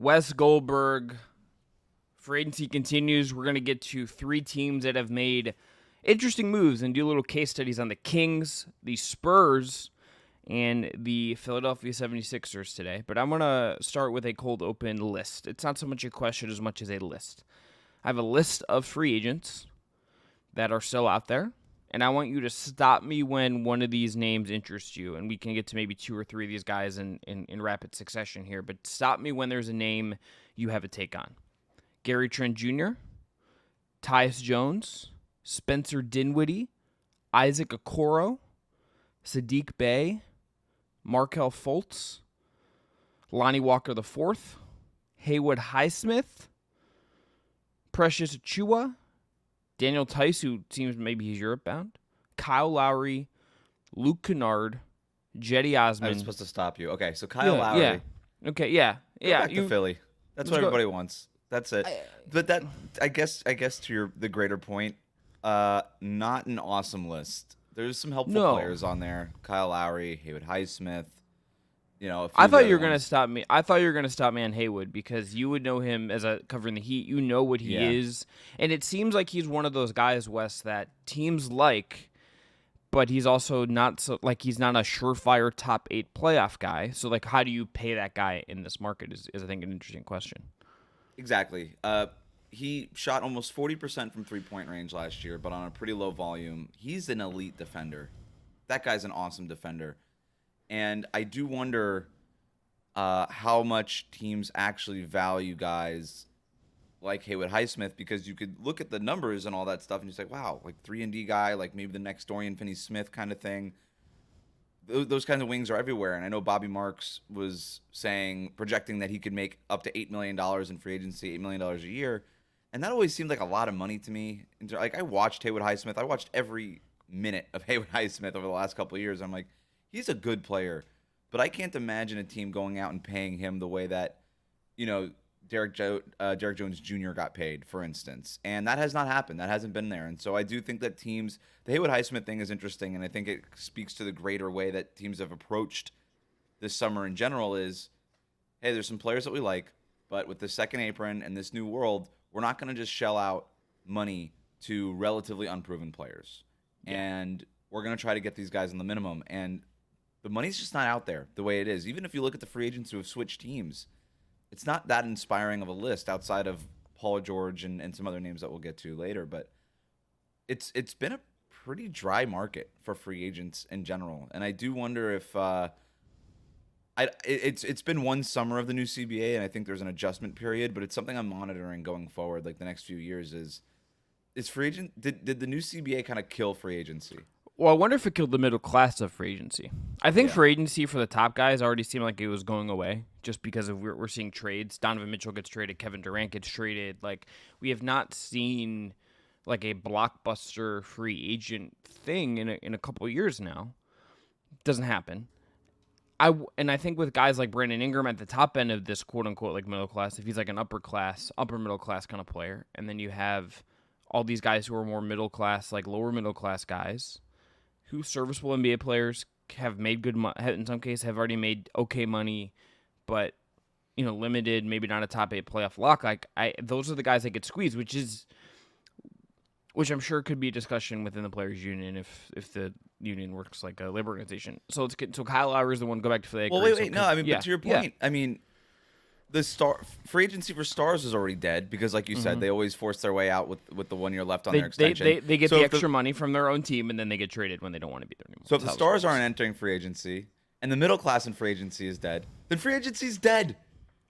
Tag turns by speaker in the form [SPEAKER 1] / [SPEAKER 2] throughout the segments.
[SPEAKER 1] Wes Goldberg. Free agency continues. We're going to get to 3 teams that have made interesting moves and do little case studies on the Kings, the Spurs, and the Philadelphia 76ers today. But I'm going to start with a cold open list. It's not so much a question as much as a list. I have a list of free agents that are still out there, and I want you to stop me when one of these names interests you, and we can get to maybe 2 or 3 of these guys in rapid succession here, but stop me when there's a name you have a take on. Gary Trent Jr., Tyus Jones, Spencer Dinwiddie, Isaac Okoro, Sadiq Bey, Markelle Fultz, Lonnie Walker IV, Haywood Highsmith, Precious Achiuwa, Daniel Tice, who seems maybe he's Europe bound, Kyle Lowry, Luke Kennard, Jetty Osman.
[SPEAKER 2] I was supposed to stop you. Okay, so Kyle Lowry.
[SPEAKER 1] Yeah. Okay, yeah.
[SPEAKER 2] Go back to Philly. That's what everybody wants. That's it. But that, I guess to the greater point, not an awesome list. There's some helpful players on there. Kyle Lowry, Haywood Highsmith.
[SPEAKER 1] I thought you were gonna stop me. I thought you were gonna stop me on Haywood because you would know him as covering the Heat. You know what he is, and it seems like he's one of those guys, Wes, that teams like, but he's also not he's not a surefire top 8 playoff guy. So how do you pay that guy in this market? Is I think an interesting question.
[SPEAKER 2] Exactly. He shot almost 40% from three-point range last year, but on a pretty low volume. He's an elite defender. That guy's an awesome defender. And I do wonder how much teams actually value guys like Haywood Highsmith, because you could look at the numbers and all that stuff and you say, wow, 3-and-D guy, maybe the next Dorian Finney-Smith kind of thing. Those kinds of wings are everywhere. And I know Bobby Marks was projecting that he could make up to $8 million in free agency, $8 million a year. And that always seemed like a lot of money to me. I watched Haywood Highsmith. I watched every minute of Haywood Highsmith over the last couple of years. I'm like, he's a good player. But I can't imagine a team going out and paying him the way that, Derek Jones Jr. got paid, for instance. And that has not happened. That hasn't been there. And so I do think that teams, the Haywood Highsmith thing is interesting, and I think it speaks to the greater way that teams have approached this summer in general is, hey, there's some players that we like, but with the second apron and this new world, we're not going to just shell out money to relatively unproven players. Yeah. And we're going to try to get these guys on the minimum. And the money's just not out there the way it is. Even if you look at the free agents who have switched teams, it's not that inspiring of a list outside of Paul George and some other names that we'll get to later. But it's been a pretty dry market for free agents in general. And I do wonder if it's been one summer of the new CBA, and I think there's an adjustment period, but it's something I'm monitoring going forward, the next few years is free agent. Did the new CBA kind of kill free agency?
[SPEAKER 1] Well, I wonder if it killed the middle class of free agency. I think free agency for the top guys already seemed like it was going away just because of we're seeing trades. Donovan Mitchell gets traded. Kevin Durant gets traded. We have not seen a blockbuster free agent thing in a couple of years now. Doesn't happen. I think with guys like Brandon Ingram at the top end of this quote-unquote middle class, if he's an upper middle class kind of player, and then you have all these guys who are more middle class, lower middle class guys, who serviceable NBA players have made good money, in some cases have already made okay money, but limited, maybe not a top 8 playoff lock. Those are the guys that get squeezed, which I'm sure could be a discussion within the players' union if the union works like a labor organization. So Kyle Lowry is the one. Go back to the.
[SPEAKER 2] Well, wait. No, but to your point, the free agency for stars is already dead because, like you said, they always force their way out with the 1 year left on their extension.
[SPEAKER 1] They get the extra money from their own team, and then they get traded when they don't want to be there anymore.
[SPEAKER 2] So if the stars aren't entering free agency and the middle class in free agency is dead, then free agency is dead.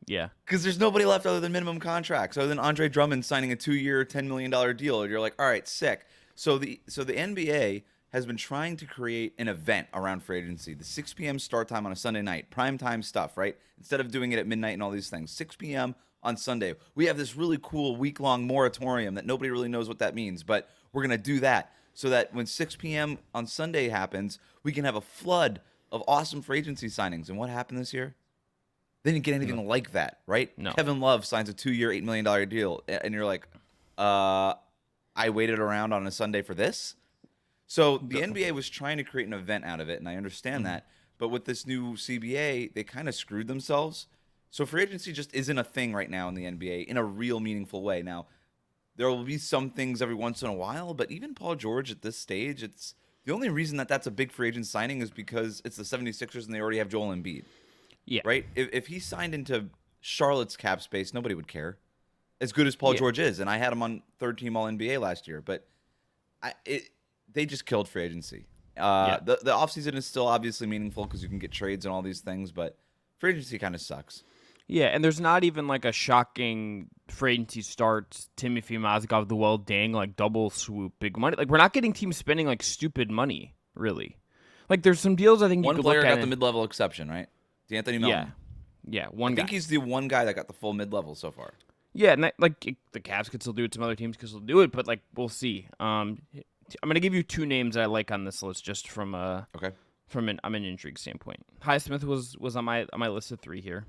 [SPEAKER 1] Yeah.
[SPEAKER 2] Because there's nobody left other than minimum contracts, other than Andre Drummond signing a 2-year, $10 million deal. And you're like, all right, sick. So the NBA has been trying to create an event around free agency. The 6 p.m. start time on a Sunday night, prime time stuff, right? Instead of doing it at midnight and all these things. 6 p.m. on Sunday. We have this really cool week-long moratorium that nobody really knows what that means, but we're going to do that so that when 6 p.m. on Sunday happens, we can have a flood of awesome free agency signings. And what happened this year? They didn't get anything like that, right?
[SPEAKER 1] No.
[SPEAKER 2] Kevin Love signs a 2-year, $8 million deal, and you're like, I waited around on a Sunday for this? So the NBA was trying to create an event out of it, and I understand that. But with this new CBA, they kind of screwed themselves. So free agency just isn't a thing right now in the NBA in a real meaningful way. Now, there will be some things every once in a while, but even Paul George at this stage, it's the only reason that that's a big free agent signing is because it's the 76ers and they already have Joel Embiid.
[SPEAKER 1] Yeah.
[SPEAKER 2] Right? If he signed into Charlotte's cap space, nobody would care. As good as Paul George is, and I had him on third team All NBA last year, but they just killed free agency. The offseason is still obviously meaningful because you can get trades and all these things, but free agency kind of sucks.
[SPEAKER 1] Yeah, and there's not even like a shocking free agency start, Timothy Mozgov, the well dang, like double swoop, big money. Like we're not getting teams spending like stupid money, really. Like there's some deals I think
[SPEAKER 2] one
[SPEAKER 1] you could
[SPEAKER 2] player
[SPEAKER 1] look at
[SPEAKER 2] got the mid-level exception, right? D'Anthony Melton.
[SPEAKER 1] Yeah,
[SPEAKER 2] I think he's the one guy that got the full mid-level so far.
[SPEAKER 1] Yeah, and the Cavs could still do it. Some other teams could still do it, but like we'll see. I'm gonna give you two names that I like on this list, just from an intrigue standpoint. Highsmith was on my list of three here.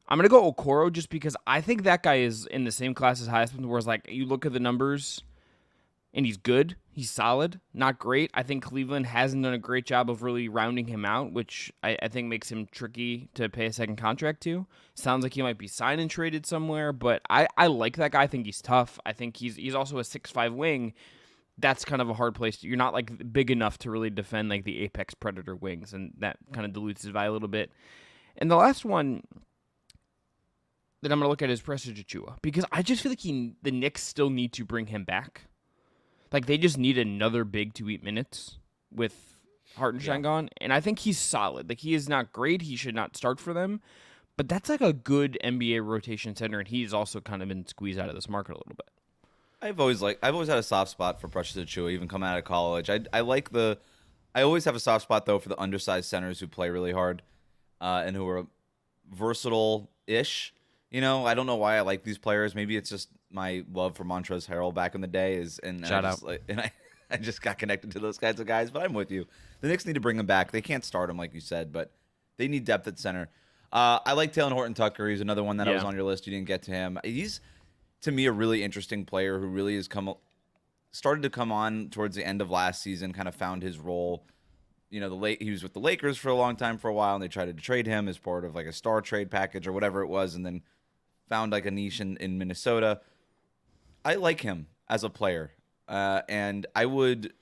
[SPEAKER 1] I'm gonna go Okoro just because I think that guy is in the same class as Highsmith, whereas like you look at the numbers, and he's good, he's solid, not great. I think Cleveland hasn't done a great job of really rounding him out, which I think makes him tricky to pay a second contract to. Sounds like he might be signed and traded somewhere, but I like that guy. I think he's tough. I think he's also a 6'5" wing. That's kind of a hard place. You're not like big enough to really defend like the apex predator wings, and that kind of dilutes his value a little bit. And the last one that I'm going to look at is Precious Achiuwa, because I just feel like the Knicks still need to bring him back. Like, they just need another big to eat minutes with Hartenstein gone, and I think he's solid. Like, he is not great. He should not start for them, but that's like a good NBA rotation center, and he's also kind of been squeezed out of this market a little bit.
[SPEAKER 2] I've always had a soft spot for Precious Achiuwa, even coming out of college. I always have a soft spot though for the undersized centers who play really hard, and who are versatile-ish. You know, I don't know why I like these players. Maybe it's just my love for Montrezl Harrell back in the day I just got connected to those kinds of guys. But I'm with you. The Knicks need to bring him back. They can't start him like you said, but they need depth at center. I like Taylor Horton-Tucker. He's another one that I was on your list. You didn't get to him. He's, to me, a really interesting player who really has started to come on towards the end of last season, kind of found his role. You know, he was with the Lakers for a long time for a while, and they tried to trade him as part of like a star trade package or whatever it was, and then found like a niche in Minnesota. I like him as a player, and I would,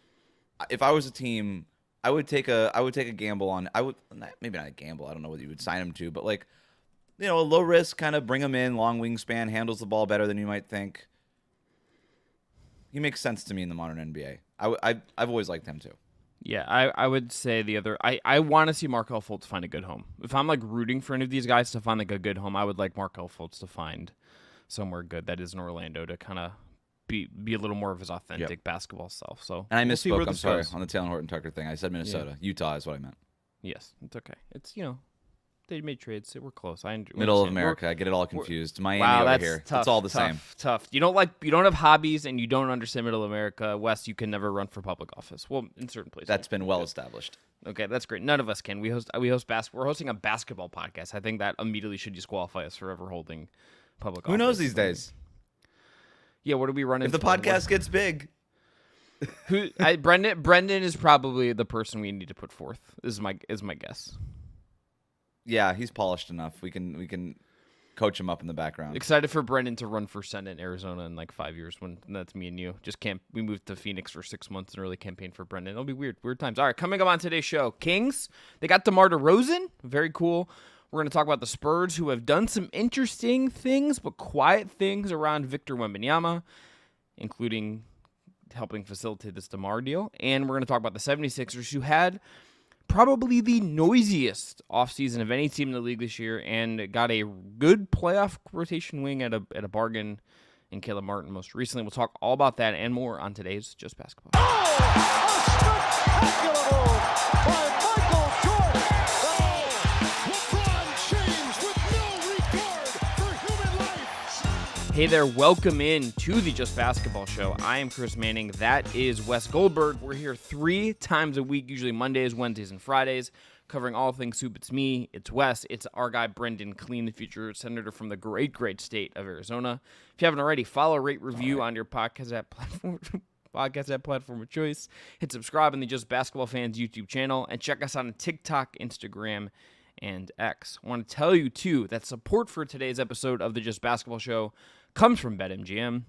[SPEAKER 2] if I was a team, I would take a gamble on. Maybe not a gamble. I don't know what you would sign him to, but like, you know, a low risk kind of bring him in, long wingspan, handles the ball better than you might think. He makes sense to me in the modern NBA. I've always liked him too.
[SPEAKER 1] Yeah, I would say I want to see Markelle Fultz find a good home. If I'm like rooting for any of these guys to find like a good home, I would like Markelle Fultz to find somewhere good that is in Orlando to kind of be a little more of his authentic basketball self. So,
[SPEAKER 2] and I misspoke. I'm sorry on the Taylor Horton-Tucker thing. I said Minnesota. Yeah. Utah is what I meant.
[SPEAKER 1] Yes, it's okay. It's, you know, they made trades. We're close.
[SPEAKER 2] Middle of America. I get it all confused. Miami over here.
[SPEAKER 1] Tough,
[SPEAKER 2] it's all the same.
[SPEAKER 1] Tough. You don't have hobbies and you don't understand Middle America. West, you can never run for public office. Well, in certain places.
[SPEAKER 2] That's been well established.
[SPEAKER 1] Okay, that's great. None of us can. We host basketball. We're hosting a basketball podcast. I think that immediately should disqualify us for ever holding public office.
[SPEAKER 2] Who knows these days?
[SPEAKER 1] Yeah, what do we run into?
[SPEAKER 2] If the podcast gets big.
[SPEAKER 1] Brendan is probably the person we need to put forth. Is my guess.
[SPEAKER 2] Yeah, he's polished enough. We can coach him up in the background.
[SPEAKER 1] Excited for Brendan to run for Senate in Arizona in like 5 years when that's me and you. We moved to Phoenix for 6 months and really campaign for Brendan. It'll be weird times. All right, coming up on today's show, Kings. They got DeMar DeRozan. Very cool. We're going to talk about the Spurs, who have done some interesting things, but quiet things around Victor Wembanyama, including helping facilitate this DeMar deal. And we're going to talk about the 76ers, who had probably the noisiest offseason of any team in the league this year and got a good playoff rotation wing at a bargain in Caleb Martin most recently. We'll talk all about that and more on today's Just Basketball.
[SPEAKER 3] Oh, a spectacular move by Michael Jordan. LeBron James with no regard for human life.
[SPEAKER 1] Hey there, welcome in to the Just Basketball Show. I am Chris Manning. That is Wes Goldberg. We're here 3 times a week, usually Mondays, Wednesdays, and Fridays, covering all things Soup. It's me, it's Wes, it's our guy Brendan Clean, the future senator from the great state of Arizona. If you haven't already, follow, rate, review on your podcast app platform of choice. Hit subscribe on the Just Basketball Fans YouTube channel, and check us out on TikTok, Instagram, and X. I want to tell you, too, that support for today's episode of the Just Basketball Show comes from BetMGM.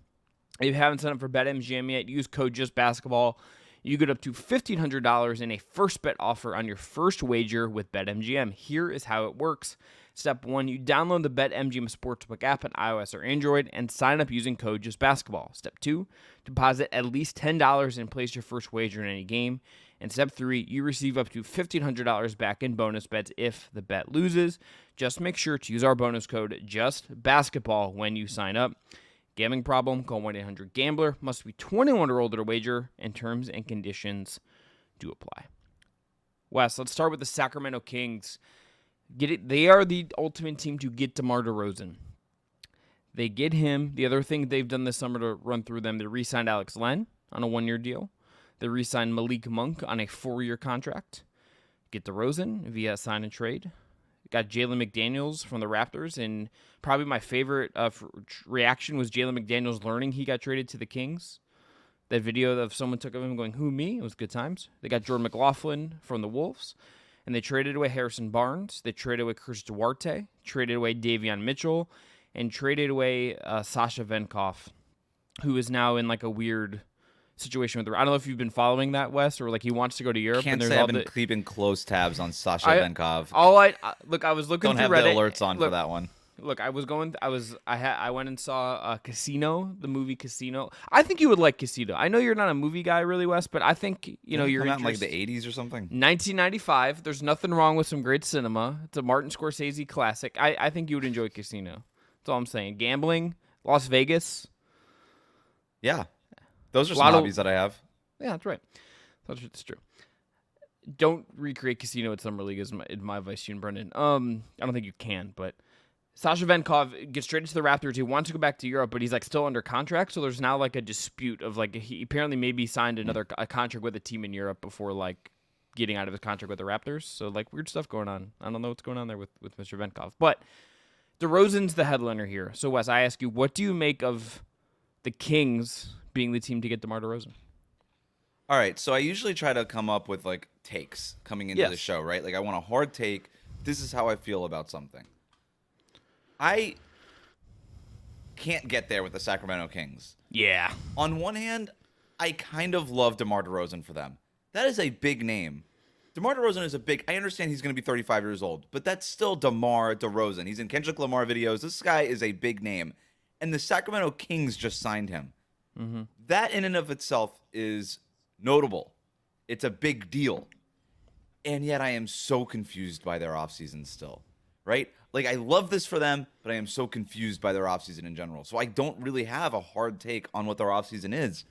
[SPEAKER 1] If you haven't signed up for BetMGM yet, use code JustBasketball. You get up to $1,500 in a first bet offer on your first wager with BetMGM. Here is how it works. Step 1, you download the BetMGM Sportsbook app on iOS or Android and sign up using code JustBasketball. Step 2, deposit at least $10 and place your first wager in any game. And step 3, you receive up to $1,500 back in bonus bets if the bet loses. Just make sure to use our bonus code JustBasketball when you sign up. Gambling problem? Call 1-800-GAMBLER. Must be 21 or older to wager, and terms and conditions do apply. Wes, let's start with the Sacramento Kings. They are the ultimate team to get DeMar DeRozan. They get him. The other thing they've done this summer to run through them, they re-signed Alex Len on a 1-year deal. They re-signed Malik Monk on a 4-year contract. Get DeRozan via sign and trade. Got Jalen McDaniels from the Raptors, and probably my favorite reaction was Jalen McDaniels learning he got traded to the Kings. That video of someone took of him going, "Who, me?" It was good times. They got Jordan McLaughlin from the Wolves, and they traded away Harrison Barnes. They traded away Chris Duarte, traded away Davion Mitchell, and traded away Sasha Venkov, who is now in like a weird situation with the. I don't know if you've been following that, Wes, or like he wants to go to Europe.
[SPEAKER 2] Can't
[SPEAKER 1] and
[SPEAKER 2] say I've been keeping close tabs on Sasha Venkov.
[SPEAKER 1] I was looking
[SPEAKER 2] Don't
[SPEAKER 1] through
[SPEAKER 2] have
[SPEAKER 1] Reddit.
[SPEAKER 2] the alerts on for that one.
[SPEAKER 1] Look, I went and saw Casino, the movie Casino. I think you would like Casino. I know you're not a movie guy really, Wes, but I think you're
[SPEAKER 2] in like the 80s or something.
[SPEAKER 1] 1995. There's nothing wrong with some great cinema. It's a Martin Scorsese classic. I think you would enjoy Casino. That's all I'm saying. Gambling, Las Vegas.
[SPEAKER 2] Yeah. Those are some hobbies that I have.
[SPEAKER 1] Yeah, that's right. That's true. Don't recreate Casino at Summer League is my advice to you and Brendan. I don't think you can, but Sasha Venkov gets traded to the Raptors. He wants to go back to Europe, but he's like still under contract, so there's now like a dispute of like he apparently maybe signed a contract with a team in Europe before like getting out of his contract with the Raptors. So like weird stuff going on. I don't know what's going on there with Mr. Venkov. But DeRozan's the headliner here. So Wes, I ask you, what do you make of the Kings being the team to get DeMar DeRozan?
[SPEAKER 2] All right, so I usually try to come up with like takes coming into the show, right? Like I want a hard take. This is how I feel about something. I can't get there with the Sacramento Kings.
[SPEAKER 1] Yeah.
[SPEAKER 2] On one hand, I kind of love DeMar DeRozan for them. That is a big name. DeMar DeRozan is I understand he's going to be 35 years old, but that's still DeMar DeRozan. He's in Kendrick Lamar videos. This guy is a big name. And the Sacramento Kings just signed him. Mm-hmm. That in and of itself is notable. It's a big deal. And yet I am so confused by their offseason still, right? Like, I love this for them, but I am so confused by their offseason in general. So I don't really have a hard take on what their offseason is.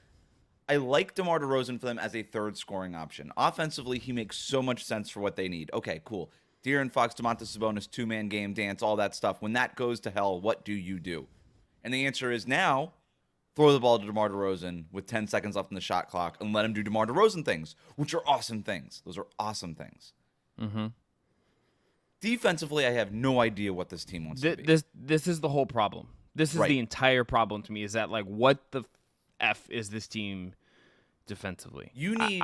[SPEAKER 2] I like DeMar DeRozan for them as a third scoring option. Offensively, he makes so much sense for what they need. Okay, cool. De'Aaron Fox, Domantas Sabonis, two-man game, dance, all that stuff. When that goes to hell, what do you do? And the answer is now, throw the ball to DeMar DeRozan with 10 seconds left in the shot clock and let him do DeMar DeRozan things, which are awesome things. Those are awesome things. Mm-hmm. Defensively, I have no idea what this team wants to be.
[SPEAKER 1] This is the whole problem. This is the entire problem to me, is that, like, what the F is this team defensively?
[SPEAKER 2] You need...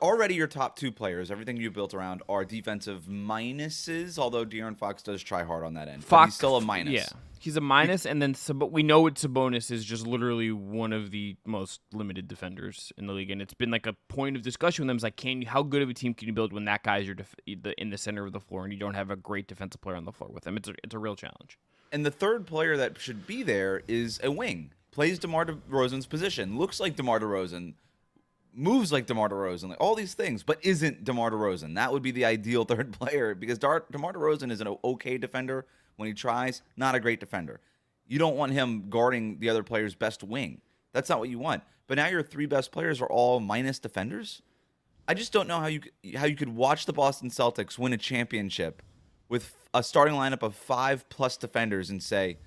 [SPEAKER 2] already your top two players, everything you built around, are defensive minuses, although De'Aaron Fox does try hard on that end. But he's still a minus.
[SPEAKER 1] Yeah, he's a minus, and then but we know Sabonis is just literally one of the most limited defenders in the league, and it's been like a point of discussion with them. Is like, how good of a team can you build when that guy's in the center of the floor, and you don't have a great defensive player on the floor with him? It's a real challenge.
[SPEAKER 2] And the third player that should be there is a wing. Plays DeMar DeRozan's position. Looks like DeMar DeRozan. Moves like DeMar DeRozan, like all these things, but isn't DeMar DeRozan. That would be the ideal third player, because DeMar DeRozan is an okay defender when he tries, not a great defender. You don't want him guarding the other player's best wing. That's not what you want. But now your three best players are all minus defenders. I just don't know how you could watch the Boston Celtics win a championship with a starting lineup of 5+ defenders and say,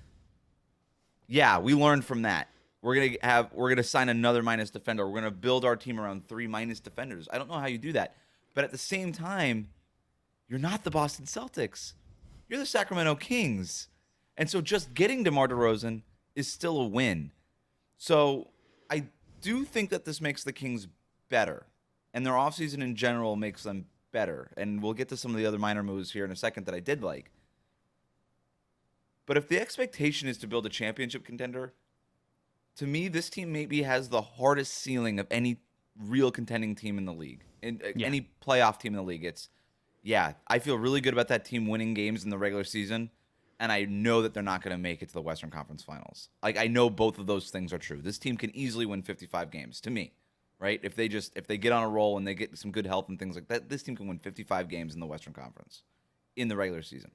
[SPEAKER 2] yeah, we learned from that. We're gonna sign another minus defender. We're gonna build our team around 3 minus defenders. I don't know how you do that, but at the same time, you're not the Boston Celtics. You're the Sacramento Kings, and so just getting DeMar DeRozan is still a win. So I do think that this makes the Kings better, and their offseason in general makes them better. And we'll get to some of the other minor moves here in a second that I did like. But if the expectation is to build a championship contender, to me, this team maybe has the hardest ceiling of any real contending team in the league. Any playoff team in the league. I feel really good about that team winning games in the regular season, and I know that they're not going to make it to the Western Conference Finals. Like, I know both of those things are true. This team can easily win 55 games, to me, right? If they get on a roll and they get some good health and things like that, this team can win 55 games in the Western Conference in the regular season.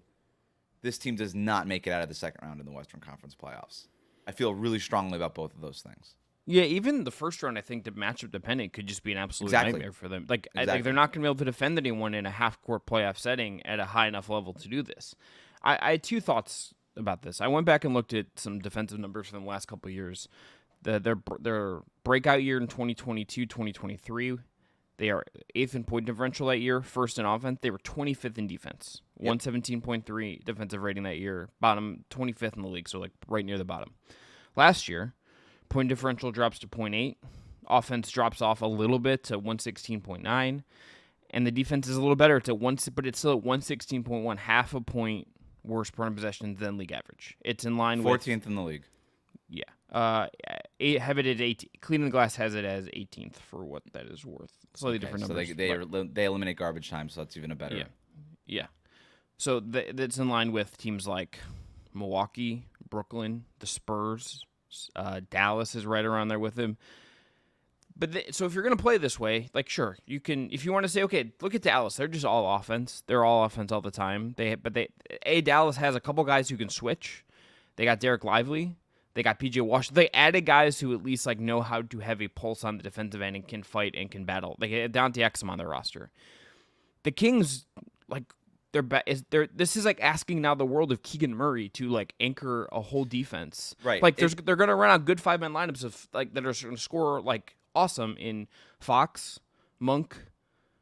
[SPEAKER 2] This team does not make it out of the second round in the Western Conference playoffs. I feel really strongly about both of those things.
[SPEAKER 1] Yeah, even the first round, I think, the matchup dependent could just be an absolute nightmare for them. Like, I think they're not going to be able to defend anyone in a half-court playoff setting at a high enough level to do this. I had two thoughts about this. I went back and looked at some defensive numbers from the last couple of years. Their breakout year in 2022, 2023, they are 8th in point differential that year, 1st in offense. They were 25th in defense, 117.3 defensive rating that year, bottom 25th in the league, so like right near the bottom. Last year, point differential drops to 0.8. Offense drops off a little bit to 116.9. And the defense is a little better but it's still at 116.1, half a point worse per possession than league average. It's in line
[SPEAKER 2] 14th in the league.
[SPEAKER 1] Yeah. Have it at 18. Cleaning the Glass has it as 18th for what that is worth. Slightly different numbers.
[SPEAKER 2] So they eliminate garbage time, so that's even a better.
[SPEAKER 1] Yeah. So that's in line with teams like Milwaukee, Brooklyn, the Spurs. Dallas is right around there with them. But so if you're going to play this way, like, sure, you can. If you want to say, okay, look at Dallas, they're just all offense. They're all offense all the time. Dallas has a couple guys who can switch. They got Derek Lively. They got PJ Washington. They added guys who at least like know how to have a pulse on the defensive end and can fight and can battle. They had Dante Exum on their roster. The Kings, like, this is like asking now the world of Keegan Murray to like anchor a whole defense.
[SPEAKER 2] Right.
[SPEAKER 1] Like they're going to run out good 5-man lineups of like that are going to score like awesome in Fox, Monk,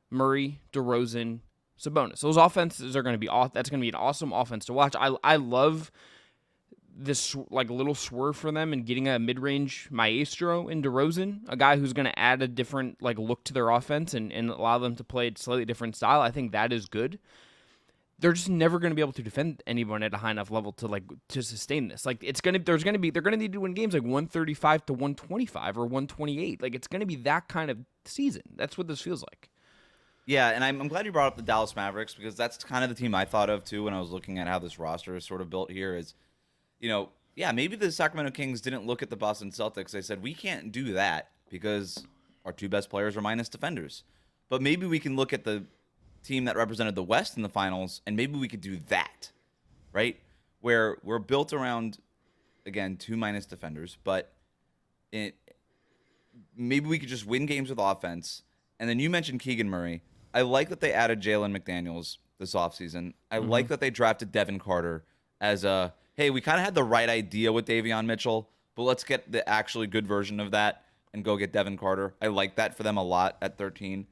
[SPEAKER 1] Murray, DeRozan, Sabonis. Those offenses are going to be that's going to be an awesome offense to watch. I love this like little swerve for them and getting a mid-range maestro in DeRozan, a guy who's going to add a different like look to their offense and allow them to play a slightly different style. I think that is good. They're just never going to be able to defend anyone at a high enough level to sustain this. Like they're going to need to win games like 135 to 125 or 128. Like it's going to be that kind of season. That's what this feels like.
[SPEAKER 2] Yeah, and I'm glad you brought up the Dallas Mavericks because that's kind of the team I thought of too when I was looking at how this roster is sort of built here. Is, maybe the Sacramento Kings didn't look at the Boston Celtics. They said, we can't do that because our two best players are minus defenders. But maybe we can look at the team that represented the West in the finals, and maybe we could do that, right? Where we're built around, again, two minus defenders, but maybe we could just win games with offense. And then you mentioned Keegan Murray. I like that they added Jalen McDaniels this offseason. I like that they drafted Devin Carter as hey, we kind of had the right idea with Davion Mitchell, but let's get the actually good version of that and go get Devin Carter. I like that for them a lot at 13.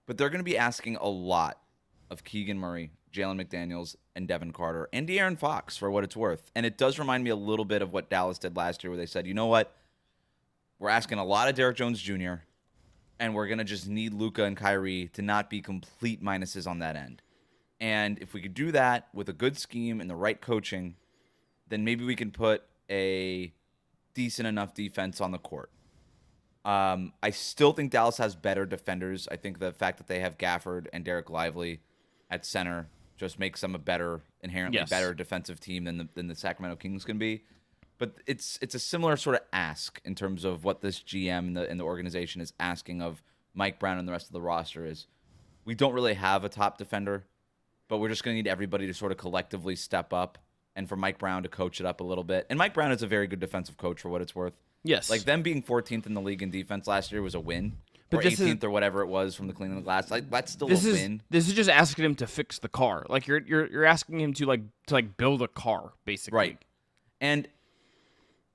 [SPEAKER 2] But they're going to be asking a lot of Keegan Murray, Jalen McDaniels, and Devin Carter, and De'Aaron Fox for what it's worth. And it does remind me a little bit of what Dallas did last year where they said, you know what? We're asking a lot of Derrick Jones Jr., and we're going to just need Luka and Kyrie to not be complete minuses on that end. And if we could do that with a good scheme and the right coaching, then maybe we can put a decent enough defense on the court. I still think Dallas has better defenders. I think the fact that they have Gafford and Derek Lively at center just makes them a inherently better defensive team than the Sacramento Kings can be. But it's a similar sort of ask in terms of what this GM and the organization is asking of Mike Brown and the rest of the roster is we don't really have a top defender, but we're just going to need everybody to sort of collectively step up and for Mike Brown to coach it up a little bit. And Mike Brown is a very good defensive coach for what it's worth.
[SPEAKER 1] Yes.
[SPEAKER 2] Like them being 14th in the league in defense last year was a win. But or 18th or whatever it was from the Cleaning the Glass. Like that's still a win.
[SPEAKER 1] This is just asking him to fix the car. Like you're asking him to build a car, basically.
[SPEAKER 2] Right. And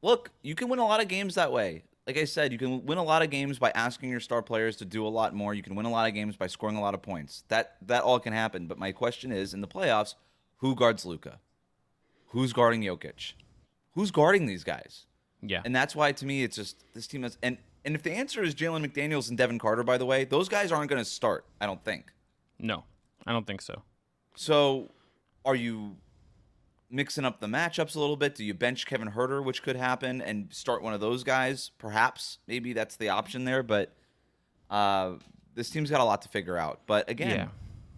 [SPEAKER 2] look, you can win a lot of games that way. Like I said, you can win a lot of games by asking your star players to do a lot more. You can win a lot of games by scoring a lot of points. That all can happen. But my question is, in the playoffs, who guards Luka? Who's guarding Jokic? Who's guarding these guys?
[SPEAKER 1] Yeah.
[SPEAKER 2] And that's why, to me, it's just this team has – and if the answer is Jalen McDaniels and Devin Carter, by the way, those guys aren't going to start, I don't think.
[SPEAKER 1] No, I don't think so.
[SPEAKER 2] So, are you mixing up the matchups a little bit? Do you bench Kevin Huerter, which could happen, and start one of those guys? Perhaps, maybe that's the option there. But this team's got a lot to figure out. But again,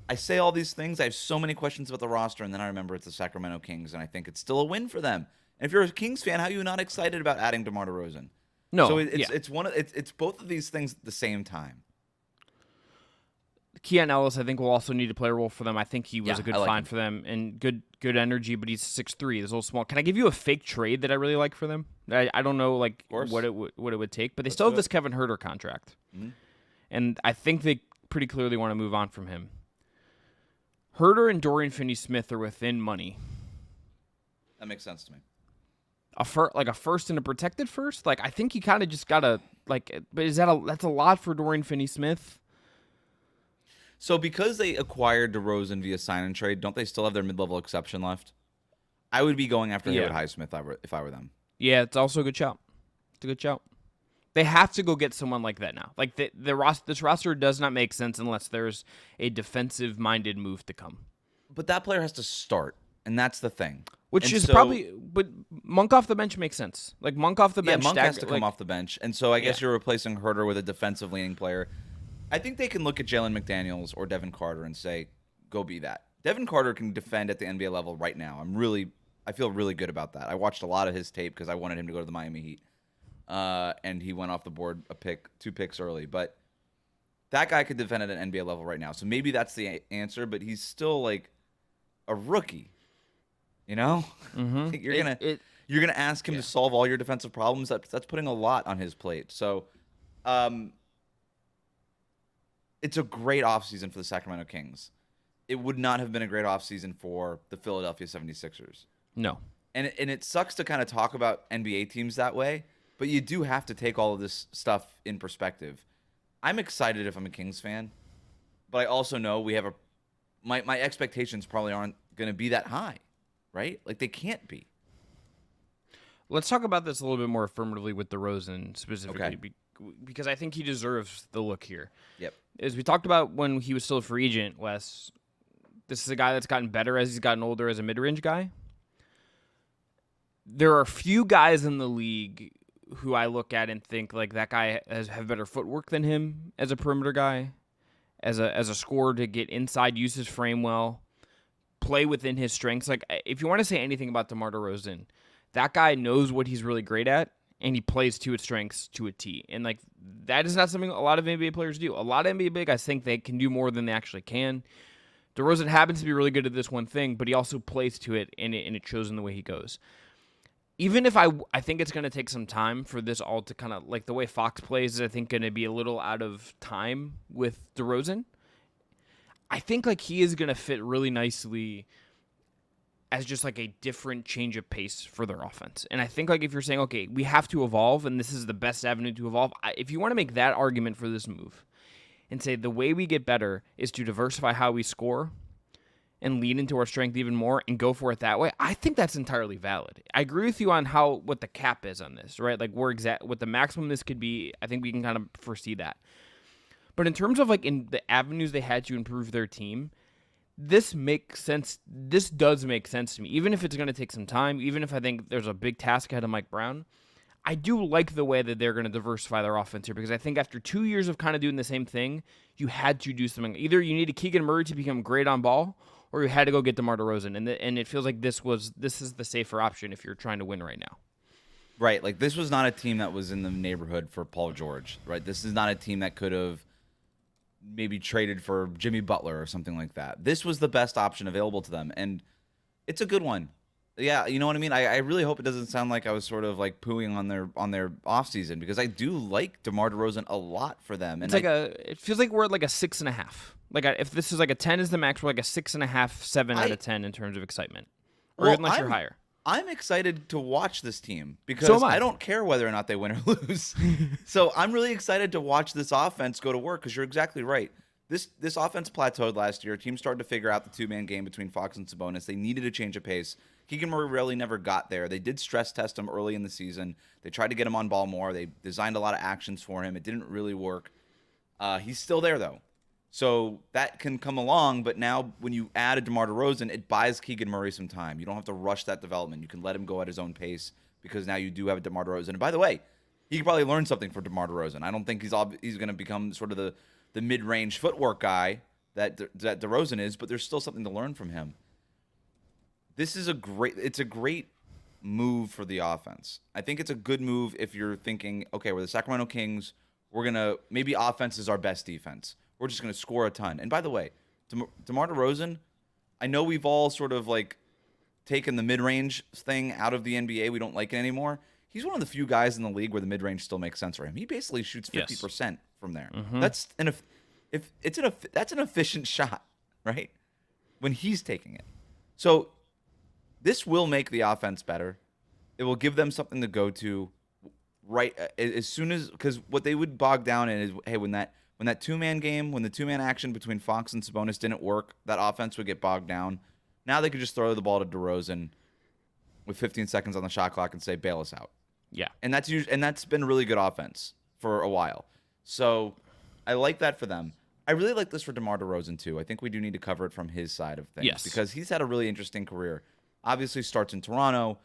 [SPEAKER 2] I say all these things. I have so many questions about the roster, and then I remember it's the Sacramento Kings, and I think it's still a win for them. And if you're a Kings fan, how are you not excited about adding DeMar DeRozan?
[SPEAKER 1] No,
[SPEAKER 2] So it's both of these things at the same time.
[SPEAKER 1] Keon Ellis, I think, will also need to play a role for them. I think he was a good find for them and good energy, but he's 6'3", he's a little small. Can I give you a fake trade that I really like for them? I don't know what it would take, but they still have this Kevin Huerter contract, and I think they pretty clearly want to move on from him. Huerter and Dorian Finney-Smith are within money.
[SPEAKER 2] That makes sense to me.
[SPEAKER 1] A first and a protected first. I think you kind of just gotta but that's a lot for Dorian Finney-Smith.
[SPEAKER 2] So because they acquired DeRozan via sign and trade, don't they still have their mid-level exception left? I would be going after Hayward Highsmith if I were them.
[SPEAKER 1] Yeah, it's also a good shout. It's a good shout. They have to go get someone like that now. This roster does not make sense unless there's a defensive-minded move to come.
[SPEAKER 2] But that player has to start, and that's the thing.
[SPEAKER 1] But Monk off the bench makes sense. Monk off the bench.
[SPEAKER 2] Yeah, Monk has to come off the bench, and so I guess you're replacing Huerter with a defensive-leaning player. I think they can look at Jalen McDaniels or Devin Carter and say, go be that. Devin Carter can defend at the NBA level right now. I feel really good about that. I watched a lot of his tape because I wanted him to go to the Miami Heat. And he went off the board 2 picks early. But that guy could defend at an NBA level right now. So maybe that's the answer, but he's still a rookie. You know?
[SPEAKER 1] Mm-hmm.
[SPEAKER 2] You're gonna ask him to solve all your defensive problems. That's putting a lot on his plate. So it's a great offseason for the Sacramento Kings. It would not have been a great offseason for the Philadelphia 76ers.
[SPEAKER 1] No.
[SPEAKER 2] And it sucks to kind of talk about NBA teams that way, but you do have to take all of this stuff in perspective. I'm excited if I'm a Kings fan, but I also know my expectations probably aren't going to be that high, right? They can't be.
[SPEAKER 1] Let's talk about this a little bit more affirmatively with DeRozan specifically, because I think he deserves the look here.
[SPEAKER 2] Yep.
[SPEAKER 1] As we talked about when he was still a free agent, Wes, this is a guy that's gotten better as he's gotten older as a mid-range guy. There are few guys in the league who I look at and think that guy have better footwork than him as a perimeter guy, as a scorer to get inside, use his frame well, play within his strengths. If you want to say anything about DeMar DeRozan, that guy knows what he's really great at, and he plays to its strengths to a T. And that is not something a lot of NBA players do. A lot of NBA guys think they can do more than they actually can. DeRozan happens to be really good at this one thing, but he also plays to it, and it shows in the way he goes. Even if I think it's going to take some time for this all to kind of, the way Fox plays is, I think, going to be a little out of time with DeRozan. I think, he is going to fit really nicely as just, a different change of pace for their offense. And I think, if you're saying, okay, we have to evolve, and this is the best avenue to evolve, if you want to make that argument for this move and say the way we get better is to diversify how we score and lean into our strength even more and go for it that way, I think that's entirely valid. I agree with you on what the cap is on this, right? What the maximum this could be, I think we can kind of foresee that. But in terms of in the avenues they had to improve their team, this makes sense. This does make sense to me. Even if it's going to take some time, even if I think there's a big task ahead of Mike Brown, I do like the way that they're going to diversify their offense here, because I think after 2 years of kind of doing the same thing, you had to do something. Either you needed Keegan Murray to become great on ball, or you had to go get DeMar DeRozan. And it feels like this is the safer option if you're trying to win right now.
[SPEAKER 2] Right. This was not a team that was in the neighborhood for Paul George, right? This is not a team that could have maybe traded for Jimmy Butler or something like that. This was the best option available to them, and it's a good one. Yeah, you know what I mean? I really hope it doesn't sound like I was sort of pooing on their offseason, because I do like DeMar DeRozan a lot for them. And
[SPEAKER 1] it feels like we're at a 6.5. If this is a 10 is the max, we're a 6.5, 7 out of 10 in terms of excitement. Or unless you're higher.
[SPEAKER 2] I'm excited to watch this team, because I don't care whether or not they win or lose. So I'm really excited to watch this offense go to work, because you're exactly right. This offense plateaued last year. Teams started to figure out the two-man game between Fox and Sabonis. They needed a change of pace. Keegan Murray really never got there. They did stress test him early in the season. They tried to get him on ball more. They designed a lot of actions for him. It didn't really work. He's still there, though. So that can come along, but now when you add a DeMar DeRozan, it buys Keegan Murray some time. You don't have to rush that development. You can let him go at his own pace because now you do have a DeMar DeRozan. And by the way, he could probably learn something from DeMar DeRozan. I don't think he's going to become sort of the mid-range footwork guy that DeRozan is, but there's still something to learn from him. It's a great move for the offense. I think it's a good move if you're thinking, okay, we're the Sacramento Kings. Maybe offense is our best defense. We're just going to score a ton. And by the way, DeMar DeRozan, I know we've all sort of like taken the mid-range thing out of the NBA. We don't like it anymore. He's one of the few guys in the league where the mid-range still makes sense for him. He basically shoots 50% from there. Mm-hmm. That's an efficient shot, right? When he's taking it. So this will make the offense better. It will give them something to go to right as soon as, because what they would bog down in is, hey, when that two-man game, when the two-man action between Fox and Sabonis didn't work, that offense would get bogged down. Now they could just throw the ball to DeRozan with 15 seconds on the shot clock and say, bail us out.
[SPEAKER 1] Yeah.
[SPEAKER 2] And that's been really good offense for a while. So I like that for them. I really like this for DeMar DeRozan, too. I think we do need to cover it from his side of things.
[SPEAKER 1] Yes.
[SPEAKER 2] Because he's had a really interesting career. Obviously starts in Toronto,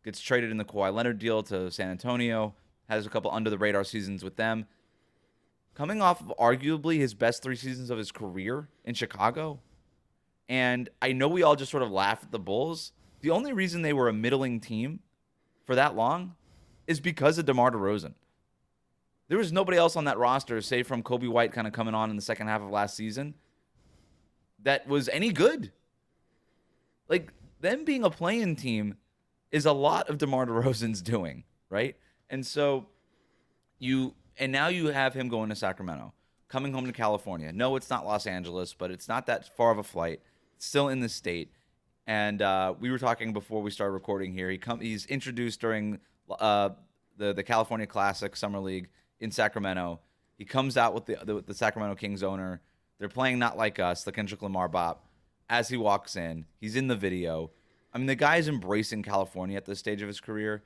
[SPEAKER 2] gets traded in the Kawhi Leonard deal to San Antonio, has a couple under-the-radar seasons with them. Coming off of arguably his best 3 seasons of his career in Chicago. And I know we all just sort of laugh at the Bulls. The only reason they were a middling team for that long is because of DeMar DeRozan. There was nobody else on that roster, save from Kobe White kind of coming on in the second half of last season, that was any good. Like, them being a play-in team is a lot of DeMar DeRozan's doing, right? And so now you have him going to Sacramento, coming home to California. No, it's not Los Angeles, but it's not that far of a flight. It's still in the state. And we were talking before we started recording here. He's introduced during the California Classic Summer League in Sacramento. He comes out with the Sacramento Kings owner. They're playing Not Like Us, the Kendrick Lamar bop. As he walks in, he's in the video. I mean, the guy's embracing California at this stage of his career.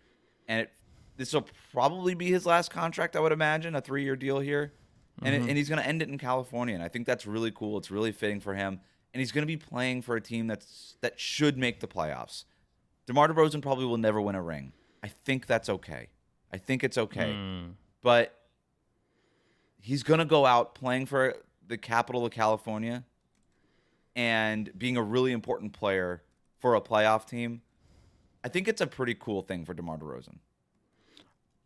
[SPEAKER 2] And this will probably be his last contract, I would imagine, a 3-year deal here. And he's going to end it in California. And I think that's really cool. It's really fitting for him. And he's going to be playing for a team that should make the playoffs. DeMar DeRozan probably will never win a ring. I think that's okay. I think it's okay. But he's going to go out playing for the capital of California and being a really important player for a playoff team. I think it's a pretty cool thing for DeMar DeRozan.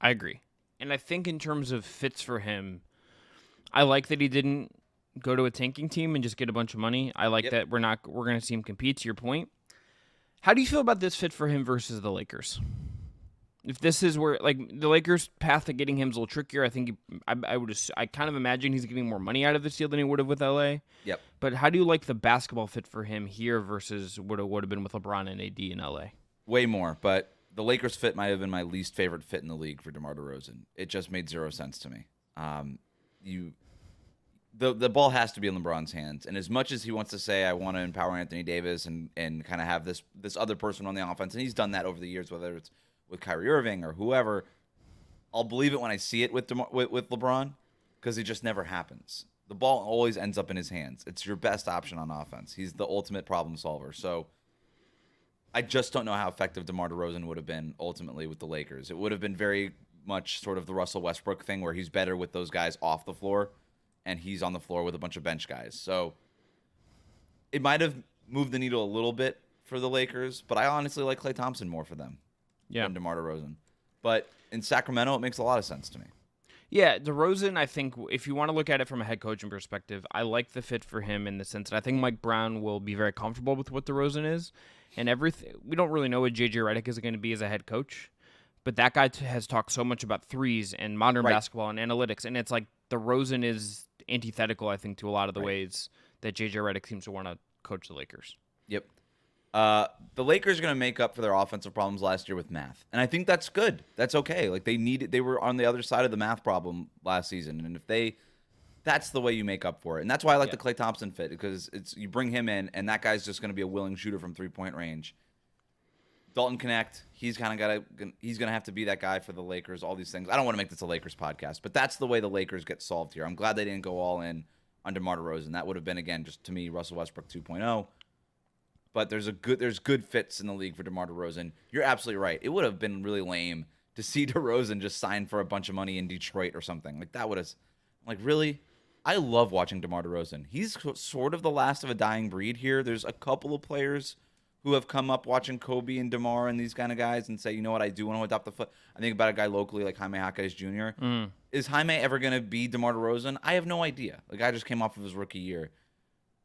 [SPEAKER 1] I agree. And I think in terms of fits for him, I like that he didn't go to a tanking team and just get a bunch of money. I like that we're going to see him compete, to your point. How do you feel about this fit for him versus the Lakers? If this is where, like, the Lakers' path to getting him is a little trickier, I think I kind of imagine he's getting more money out of this deal than he would have with LA.
[SPEAKER 2] Yep.
[SPEAKER 1] But how do you like the basketball fit for him here versus what it would have been with LeBron and AD in LA?
[SPEAKER 2] Way more, but the Lakers fit might have been my least favorite fit in the league for DeMar DeRozan. It just made zero sense to me. The ball has to be in LeBron's hands, and as much as he wants to say, I want to empower Anthony Davis and kind of have this other person on the offense, and he's done that over the years, whether it's with Kyrie Irving or whoever, I'll believe it when I see it with LeBron, because it just never happens. The ball always ends up in his hands. It's your best option on offense. He's the ultimate problem solver. So I just don't know how effective DeMar DeRozan would have been ultimately with the Lakers. It would have been very much sort of the Russell Westbrook thing, where he's better with those guys off the floor, and he's on the floor with a bunch of bench guys. So it might have moved the needle a little bit for the Lakers, but I honestly like Klay Thompson more for them than DeMar DeRozan. But in Sacramento, it makes a lot of sense to me.
[SPEAKER 1] Yeah, DeRozan, I think, if you want to look at it from a head coaching perspective, I like the fit for him in the sense that I think Mike Brown will be very comfortable with what DeRozan is. And everything, we don't really know what J.J. Redick is going to be as a head coach, but that guy has talked so much about threes and modern basketball and analytics, and it's like DeRozan is antithetical, I think, to a lot of the ways that J.J. Redick seems to want to coach the Lakers.
[SPEAKER 2] Yep. The Lakers are going to make up for their offensive problems last year with math, and I think that's good. That's okay. Like, they were on the other side of the math problem last season, and that's the way you make up for it. And that's why I like the Klay Thompson fit, because you bring him in, and that guy's just going to be a willing shooter from 3-point range. Dalton Connect, he's going to have to be that guy for the Lakers. All these things. I don't want to make this a Lakers podcast, but that's the way the Lakers get solved here. I'm glad they didn't go all in on DeMar DeRozan. That would have been, again, just to me, Russell Westbrook 2.0. But there's good fits in the league for DeMar DeRozan. You're absolutely right. It would have been really lame to see DeRozan just sign for a bunch of money in Detroit or something. Like, that would have, like, really? I love watching DeMar DeRozan. He's sort of the last of a dying breed here. There's a couple of players who have come up watching Kobe and DeMar and these kind of guys and say, you know what, I do want to adopt the foot. I think about a guy locally like Jaime Jaquez Jr. Is Jaime ever going to be DeMar DeRozan? I have no idea. The guy just came off of his rookie year.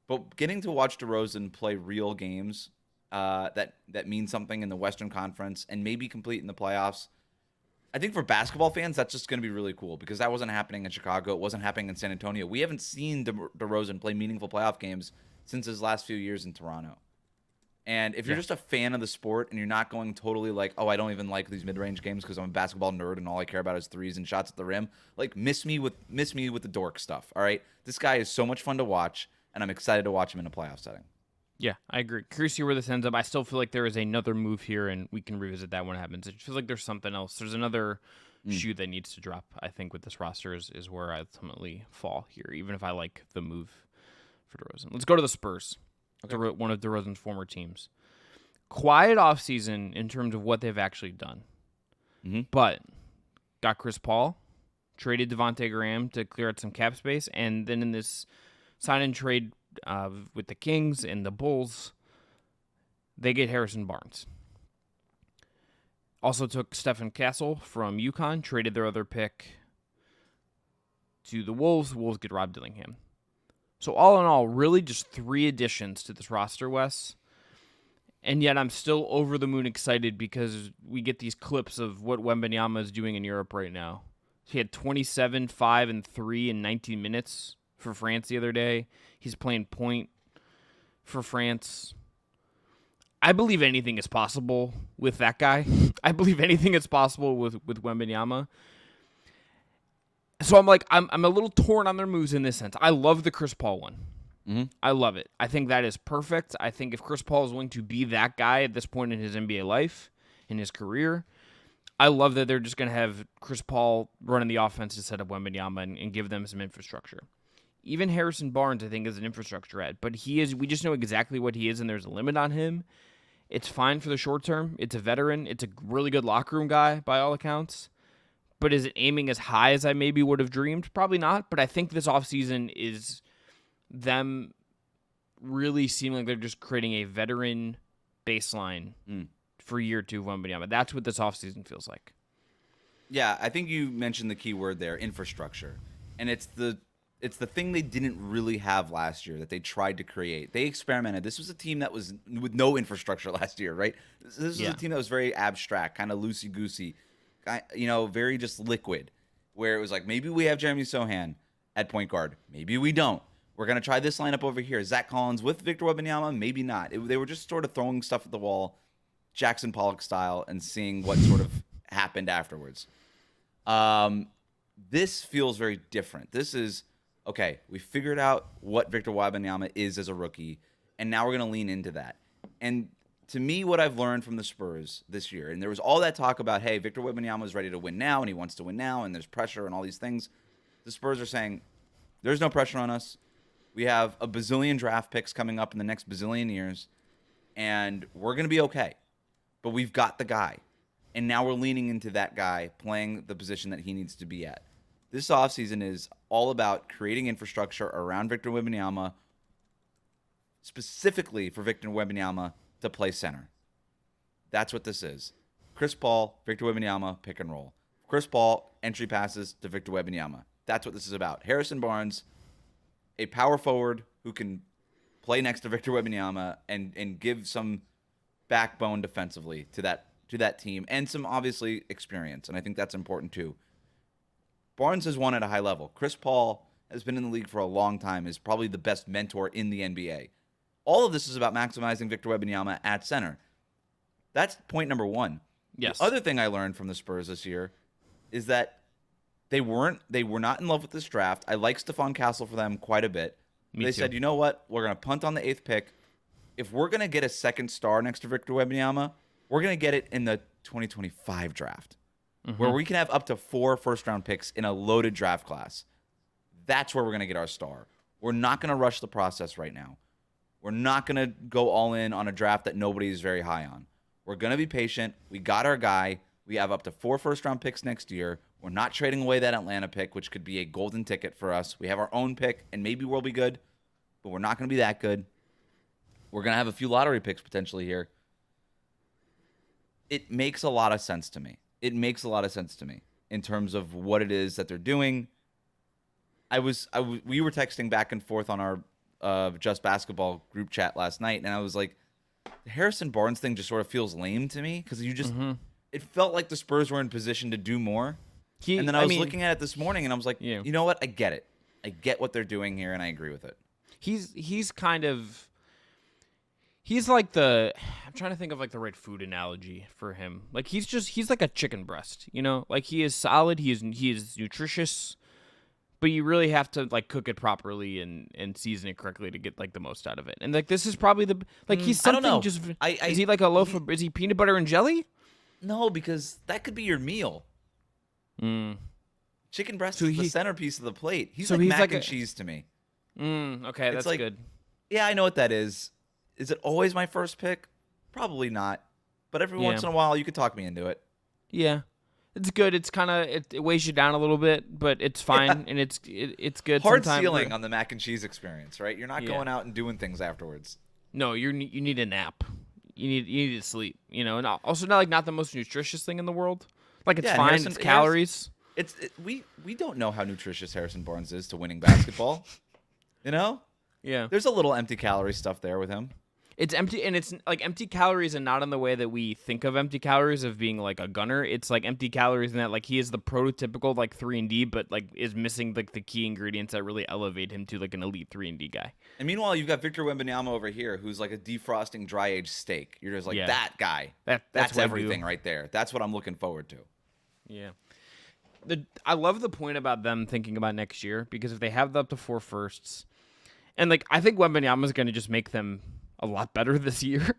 [SPEAKER 2] But getting to watch DeRozan play real games that mean something in the Western Conference and maybe complete in the playoffs, I think for basketball fans, that's just going to be really cool because that wasn't happening in Chicago. It wasn't happening in San Antonio. We haven't seen DeRozan play meaningful playoff games since his last few years in Toronto. And if you're just a fan of the sport and you're not going totally like, oh, I don't even like these mid-range games because I'm a basketball nerd and all I care about is threes and shots at the rim, like miss me with the dork stuff, all right? This guy is so much fun to watch, and I'm excited to watch him in a playoff setting.
[SPEAKER 1] Yeah, I agree. Curious to see where this ends up. I still feel like there is another move here, and we can revisit that when it happens. It feels like there's something else. There's another shoe that needs to drop, I think, with this roster is where I ultimately fall here, even if I like the move for DeRozan. Let's go to the Spurs. Okay. One of DeRozan's former teams. Quiet offseason in terms of what they've actually done. But got Chris Paul, traded Devontae Graham to clear out some cap space, and then in this sign-and trade with the Kings and the Bulls, they get Harrison Barnes. Also took Stephen Castle from UConn, traded their other pick to the Wolves. The Wolves get Rob Dillingham. So all in all, really just 3 additions to this roster, Wes. And yet I'm still over the moon excited because we get these clips of what Wembanyama is doing in Europe right now. He had 27, 5, and 3 in 19 minutes for France the other day. He's playing point for France. I believe anything is possible with that guy. I believe anything is possible with Wembanyama. So I'm a little torn on their moves in this sense. I love the Chris Paul one. I love it. I think that is perfect. I think if Chris Paul is willing to be that guy at this point in his NBA life, in his career, I love that they're just going to have Chris Paul running the offense instead of Wembanyama and give them some infrastructure. Even Harrison Barnes, I think, is an infrastructure ad, but we just know exactly what he is, and there's a limit on him. It's fine for the short term. It's a veteran. It's a really good locker room guy by all accounts. But is it aiming as high as I maybe would have dreamed? Probably not, but I think this offseason is them really seeming like they're just creating a veteran baseline for year 2 of Wembanyama. That's what this offseason feels like.
[SPEAKER 2] Yeah, I think you mentioned the key word there, infrastructure. And it's the thing they didn't really have last year that they tried to create. They experimented. This was a team that was with no infrastructure last year, right? This was a team that was very abstract, kind of loosey-goosey, very just liquid, where it was like, maybe we have Jeremy Sohan at point guard. Maybe we don't. We're going to try this lineup over here. Zach Collins with Victor Wembanyama? Maybe not. They were just sort of throwing stuff at the wall, Jackson Pollock style, and seeing what sort of happened afterwards. This feels very different. This is, okay, we figured out what Victor Wembanyama is as a rookie, and now we're going to lean into that. And to me, what I've learned from the Spurs this year, and there was all that talk about, hey, Victor Wembanyama is ready to win now, and he wants to win now, and there's pressure and all these things. The Spurs are saying, there's no pressure on us. We have a bazillion draft picks coming up in the next bazillion years, and we're going to be okay. But we've got the guy, and now we're leaning into that guy playing the position that he needs to be at. This offseason is all about creating infrastructure around Victor Wembanyama, specifically for Victor Wembanyama to play center. That's what this is. Chris Paul, Victor Wembanyama, pick and roll. Chris Paul, entry passes to Victor Wembanyama. That's what this is about. Harrison Barnes, a power forward who can play next to Victor Wembanyama and give some backbone defensively to that team and some obviously experience, and I think that's important too. Barnes has won at a high level. Chris Paul has been in the league for a long time, is probably the best mentor in the NBA. All of this is about maximizing Victor Wembanyama at center. That's point number 1.
[SPEAKER 1] Yes.
[SPEAKER 2] The other thing I learned from the Spurs this year is that they were not in love with this draft. I like Stephon Castle for them quite a bit. They said, you know what? We're going to punt on the 8th pick. If we're going to get a second star next to Victor Wembanyama, we're going to get it in the 2025 draft, where we can have up to 4 first-round picks in a loaded draft class. That's where we're going to get our star. We're not going to rush the process right now. We're not going to go all in on a draft that nobody is very high on. We're going to be patient. We got our guy. We have up to 4 first-round picks next year. We're not trading away that Atlanta pick, which could be a golden ticket for us. We have our own pick, and maybe we'll be good, but we're not going to be that good. We're going to have a few lottery picks potentially here. It makes a lot of sense to me. It makes a lot of sense to me in terms of what it is that they're doing. We were texting back and forth on our Just Basketball group chat last night, and I was like, the Harrison Barnes thing just sort of feels lame to me because it felt like the Spurs were in position to do more. And then I was looking at it this morning, and I was like, you know what? I get it. I get what they're doing here, and I agree with it.
[SPEAKER 1] He's like I'm trying to think of like the right food analogy for him. Like he's like a chicken breast, you know? Like he is solid, he is nutritious, but you really have to like cook it properly and season it correctly to get like the most out of it. And like this is probably he's something.
[SPEAKER 2] I don't know.
[SPEAKER 1] Just is he like a loaf of, is he peanut butter and jelly?
[SPEAKER 2] No, because that could be your meal. Chicken breast is the centerpiece of the plate. He's like mac and cheese to me.
[SPEAKER 1] Okay, that's like, good.
[SPEAKER 2] Yeah, I know what that is. Is it always my first pick? Probably not. But every once in a while, you could talk me into it.
[SPEAKER 1] Yeah. It's good. It's kind of it weighs you down a little bit, but it's fine and it's good.
[SPEAKER 2] Hard ceiling on the mac and cheese experience, right? You're not going out and doing things afterwards.
[SPEAKER 1] No, you need a nap. You need to sleep. You know, and also not the most nutritious thing in the world. Like it's fine. It's calories.
[SPEAKER 2] We don't know how nutritious Harrison Barnes is to winning basketball. You know?
[SPEAKER 1] Yeah.
[SPEAKER 2] There's a little empty calorie stuff there with him.
[SPEAKER 1] It's empty, and it's like empty calories, and not in the way that we think of empty calories of being like a gunner. It's like empty calories in that like he is the prototypical like 3-and-D, but like is missing like the key ingredients that really elevate him to like an elite 3-and-D guy.
[SPEAKER 2] And meanwhile, you've got Victor Wembanyama over here, who's like a defrosting dry aged steak. You're just like that guy. That's everything right there. That's what I'm looking forward to.
[SPEAKER 1] Yeah. I love the point about them thinking about next year because if they have up to 4 firsts, and like I think Wembanyama is going to just make them a lot better this year.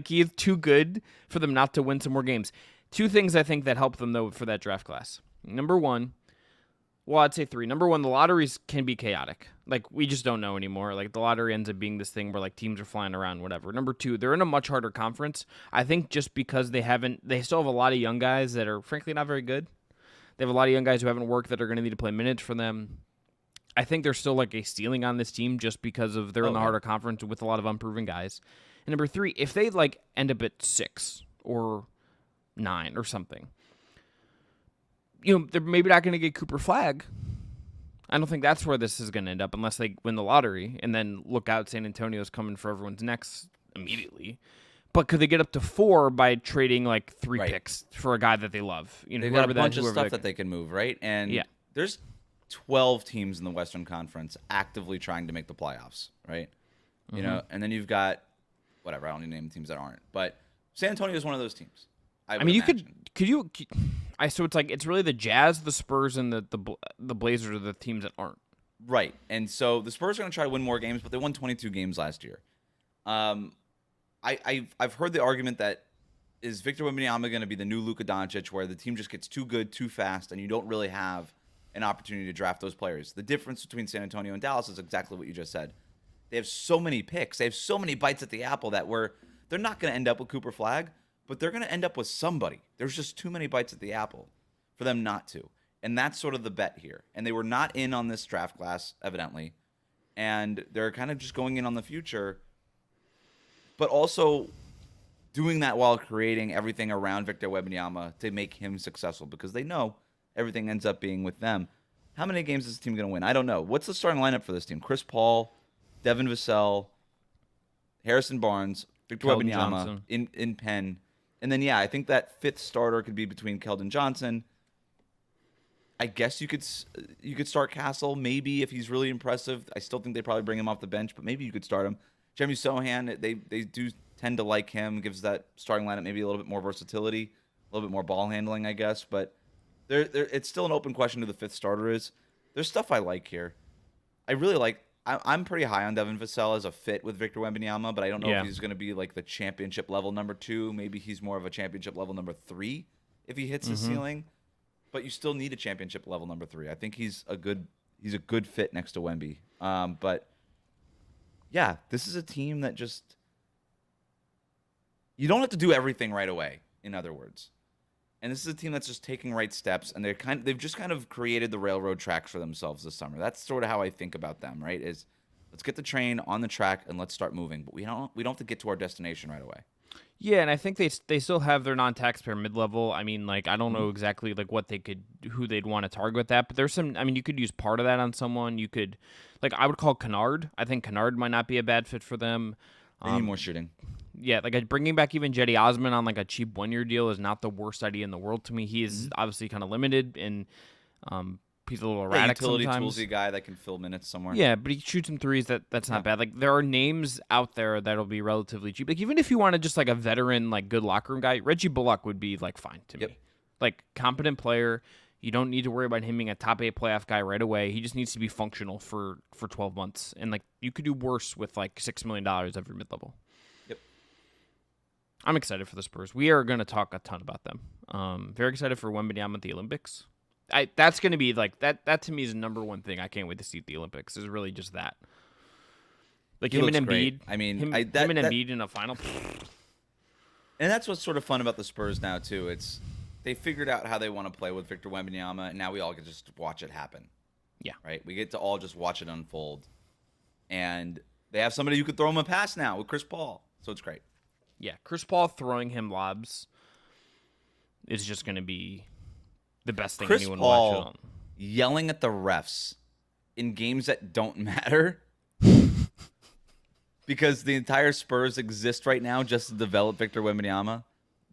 [SPEAKER 1] He is too good for them not to win some more games. 2 things I think that help them though for that draft class. Number 1, well, I'd say 3. Number 1, the lotteries can be chaotic. Like we just don't know anymore. Like the lottery ends up being this thing where like teams are flying around, whatever. Number 2, they're in a much harder conference. I think just because they still have a lot of young guys that are frankly not very good. They have a lot of young guys who haven't worked that are going to need to play minutes for them. I think there's still like a ceiling on this team just because of they're in the harder conference with a lot of unproven guys. And number 3, if they like end up at 6 or 9 or something, you know, they're maybe not going to get Cooper Flagg. I don't think that's where this is going to end up unless they win the lottery and then look out. San Antonio's coming for everyone's necks immediately. But could they get up to 4 by trading like 3 picks for a guy that they love? You know,
[SPEAKER 2] they've got a bunch of stuff that they can move, right? And there's 12 teams in the Western Conference actively trying to make the playoffs, right? You know, and then you've got whatever. I don't need to name teams that aren't, but San Antonio is one of those teams. I mean, so it's like it's really the Jazz, the Spurs, and the Blazers are the teams that aren't. Right, and so the Spurs are going to try to win more games, but they won 22 games last year. I've heard the argument that is Victor Wembanyama going to be the new Luka Doncic, where the team just gets too good too fast, and you don't really have an opportunity to draft those players. The difference between San Antonio and Dallas is exactly what you just said. They have so many picks. They have so many bites at the apple that they're not going to end up with Cooper Flagg, but they're going to end up with somebody. There's just too many bites at the apple for them not to. And that's sort of the bet here. And they were not in on this draft class, evidently. And they're kind of just going in on the future, but also doing that while creating everything around Victor Wembanyama to make him successful because they know everything ends up being with them. How many games is this team going to win? I don't know. What's the starting lineup for this team? Chris Paul, Devin Vassell, Harrison Barnes, Victor Wembanyama in Penn. And then, I think that 5th starter could be between Keldon Johnson. I guess you could start Castle, maybe, if he's really impressive. I still think they'd probably bring him off the bench, but maybe you could start him. Jeremy Sohan, they do tend to like him, gives that starting lineup maybe a little bit more versatility, a little bit more ball handling, I guess. But it's still an open question who the 5th starter is. There's stuff I like here. I really like. I'm pretty high on Devin Vassell as a fit with Victor Wembanyama, but I don't know if he's going to be like the championship level number 2. Maybe he's more of a championship level number 3 if he hits his ceiling. But you still need a championship level number 3. I think he's a good fit next to Wemby But yeah, this is a team that just you don't have to do everything right away. In other words, and this is a team that's just taking right steps, and they've just kind of created the railroad tracks for themselves this summer. That's sort of how I think about them. Right? Is let's get the train on the track and let's start moving. But we don't have to get to our destination right away.
[SPEAKER 1] Yeah, and I think they still have their non-taxpayer mid-level. I mean, like I don't know exactly like who they'd want to target with that, but there's some. I mean, you could use part of that on someone. You could, like I would call Kennard. I think Kennard might not be a bad fit for them.
[SPEAKER 2] They need more shooting.
[SPEAKER 1] Yeah, like bringing back even Jetty Osman on like a cheap 1-year deal is not the worst idea in the world to me. He is obviously kind of limited and he's a little erratic
[SPEAKER 2] utility
[SPEAKER 1] sometimes.
[SPEAKER 2] toolsy guy that can fill minutes somewhere.
[SPEAKER 1] Yeah, but he shoots some threes. That's not bad. Like there are names out there that'll be relatively cheap. Like even if you wanted just like a veteran, like good locker room guy, Reggie Bullock would be like fine to me. Like competent player. You don't need to worry about him being a top 8 playoff guy right away. He just needs to be functional for 12 months. And like you could do worse with like $6 million every mid-level.
[SPEAKER 2] Yep.
[SPEAKER 1] I'm excited for the Spurs. We are going to talk a ton about them. Very excited for Wembanyama at the Olympics. That's going to be like that. That to me is the number one thing I can't wait to see at the Olympics. Is really just that. Like him and Embiid.
[SPEAKER 2] Great. I mean,
[SPEAKER 1] him and Embiid in a final.
[SPEAKER 2] And that's what's sort of fun about the Spurs now too. It's they figured out how they want to play with Victor Wembanyama, and now we all get to just watch it happen.
[SPEAKER 1] Yeah.
[SPEAKER 2] Right. We get to all just watch it unfold, and they have somebody who could throw him a pass now with Chris Paul. So it's great.
[SPEAKER 1] Yeah, Chris Paul throwing him lobs is just going to be the best thing
[SPEAKER 2] Chris
[SPEAKER 1] anyone
[SPEAKER 2] Paul
[SPEAKER 1] will watch it on.
[SPEAKER 2] Yelling at the refs in games that don't matter because the entire Spurs exist right now just to develop Victor Wembanyama.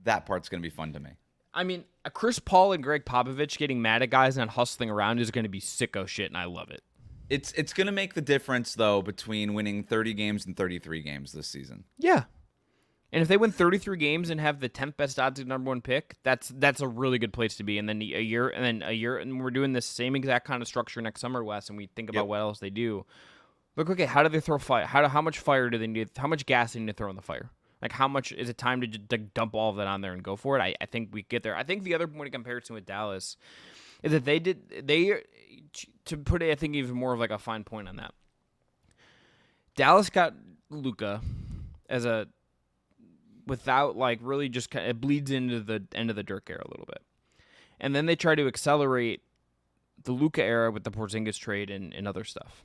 [SPEAKER 2] That part's going to be fun to me.
[SPEAKER 1] I mean, Chris Paul and Greg Popovich getting mad at guys and hustling around is going to be sicko shit, and I love it.
[SPEAKER 2] It's going to make the difference, though, between winning 30 games and 33 games this season.
[SPEAKER 1] Yeah. And if they win 33 games and have the 10th best odds of number one pick, that's a really good place to be. And then a year, and we're doing this same exact kind of structure next summer, Wes, and we think about what else they do. Look, okay, how do they throw fire? How much fire do they need? How much gas do they need to throw in the fire? Like, how much is it time to just dump all of that on there and go for it? I think we get there. I think the other point of comparison with Dallas is that to put it, I think even more of like a fine point on that. Dallas got Luka without like really just kind of, it bleeds into the end of the Dirk era a little bit. And then they try to accelerate the Luka era with the Porzingis trade and other stuff.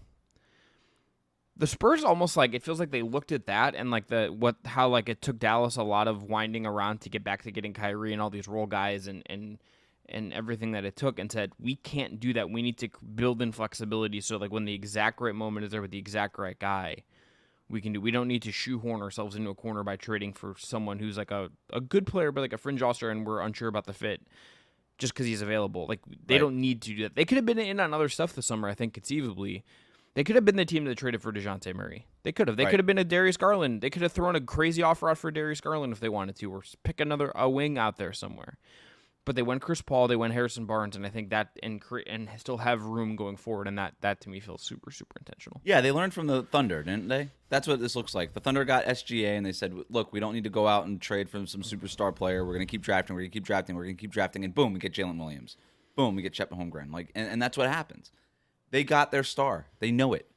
[SPEAKER 1] The Spurs almost like it feels like they looked at that and like how like it took Dallas a lot of winding around to get back to getting Kyrie and all these role guys and everything that it took and said, we can't do that. We need to build in flexibility so like when the exact right moment is there with the exact right guy, we don't need to shoehorn ourselves into a corner by trading for someone who's like a good player but like a fringe all-star and we're unsure about the fit just because he's available. Like they don't need to do that. They could have been in on other stuff this summer, I think conceivably. They could have been the team that traded for DeJounte Murray. They could have. They could have been a Darius Garland. They could have thrown a crazy offer out for Darius Garland if they wanted to, or pick a wing out there somewhere. But they went Chris Paul, they went Harrison Barnes, and I think that and still have room going forward, and that to me feels super, super intentional.
[SPEAKER 2] Yeah, they learned from the Thunder, didn't they? That's what this looks like. The Thunder got SGA, and they said, look, we don't need to go out and trade for some superstar player. We're going to keep drafting, we're going to keep drafting, we're going to keep drafting, and boom, we get Jalen Williams. Boom, we get Chet Holmgren. Like, and that's what happens. They got their star. They know it.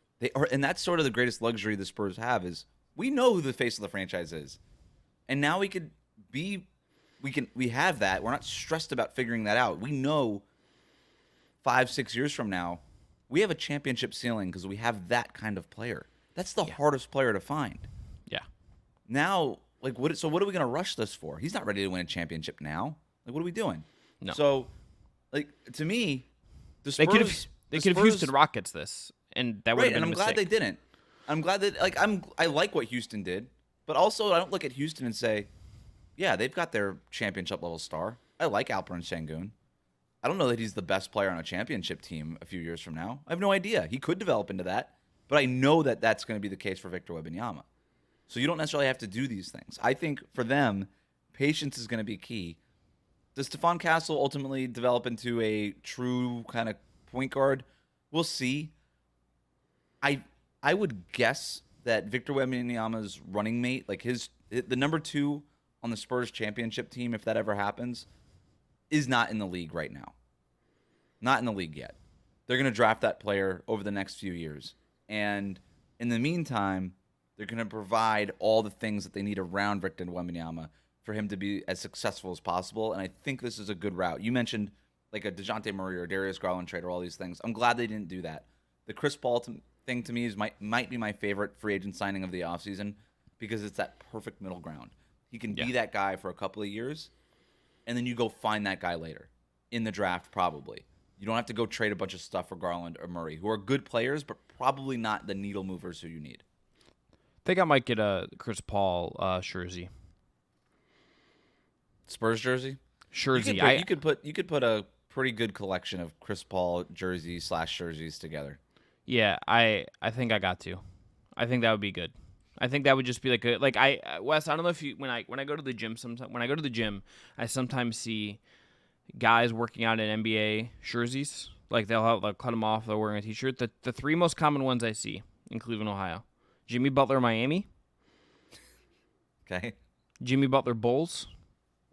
[SPEAKER 2] And that's sort of the greatest luxury the Spurs have is we know who the face of the franchise is. And now we have that. We're not stressed about figuring that out. We know 5-6 years from now, we have a championship ceiling because we have that kind of player. That's the hardest player to find.
[SPEAKER 1] Yeah.
[SPEAKER 2] Now, like, what are we going to rush this for? He's not ready to win a championship now. Like, what are we doing?
[SPEAKER 1] No.
[SPEAKER 2] So, like, to me, the Spurs...
[SPEAKER 1] They could have Houston Rockets this, and that would have been a mistake.
[SPEAKER 2] And I'm glad they didn't. I'm glad that I like what Houston did, but also I don't look at Houston and say, yeah, they've got their championship level star. I like Alperen Sengun. I don't know that he's the best player on a championship team a few years from now. I have no idea. He could develop into that, but I know that that's going to be the case for Victor Wembanyama. So you don't necessarily have to do these things. I think for them, patience is going to be key. Does Stephon Castle ultimately develop into a true kind of point guard? We'll see. I would guess that Victor Wembanyama's running mate, like the number 2 on the Spurs championship team, if that ever happens, is not in the league right now. Not in the league yet. They're going to draft that player over the next few years. And in the meantime, they're going to provide all the things that they need around Victor Wembanyama for him to be as successful as possible. And I think this is a good route. You mentioned like a DeJounte Murray or Darius Garland trade or all these things. I'm glad they didn't do that. The Chris Paul thing to me might be my favorite free agent signing of the offseason because it's that perfect middle ground. He can be that guy for a couple of years, and then you go find that guy later in the draft probably. You don't have to go trade a bunch of stuff for Garland or Murray, who are good players, but probably not the needle movers who you need.
[SPEAKER 1] I think I might get a Chris Paul jersey.
[SPEAKER 2] Spurs jersey?
[SPEAKER 1] Jersey.
[SPEAKER 2] You could put a pretty good collection of Chris Paul jerseys together.
[SPEAKER 1] Yeah, I think I got to. I think that would be good. I think that would just be Wes. I don't know if you when I go to the gym I sometimes see guys working out in NBA jerseys. Like they'll cut them off. They're wearing a t-shirt. The three most common ones I see in Cleveland, Ohio: Jimmy Butler, Miami.
[SPEAKER 2] Okay.
[SPEAKER 1] Jimmy Butler, Bulls.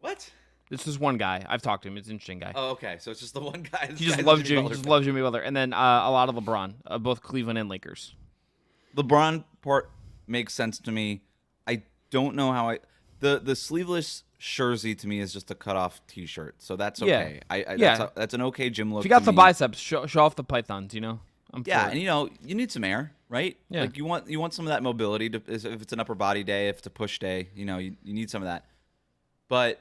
[SPEAKER 2] What?
[SPEAKER 1] This is one guy. I've talked to him. It's an interesting guy.
[SPEAKER 2] Oh, okay. So it's just the one guy.
[SPEAKER 1] He just loves Jimmy Butler, and then a lot of LeBron, both Cleveland and Lakers.
[SPEAKER 2] LeBron part makes sense to me. I don't know how the sleeveless jersey to me is just a cut off T-shirt, so that's okay. That's an okay gym look.
[SPEAKER 1] If you got the biceps, show off the pythons. You
[SPEAKER 2] you need some air, right?
[SPEAKER 1] Yeah.
[SPEAKER 2] Like you want some of that mobility. If it's an upper body day, if it's a push day, you need some of that. But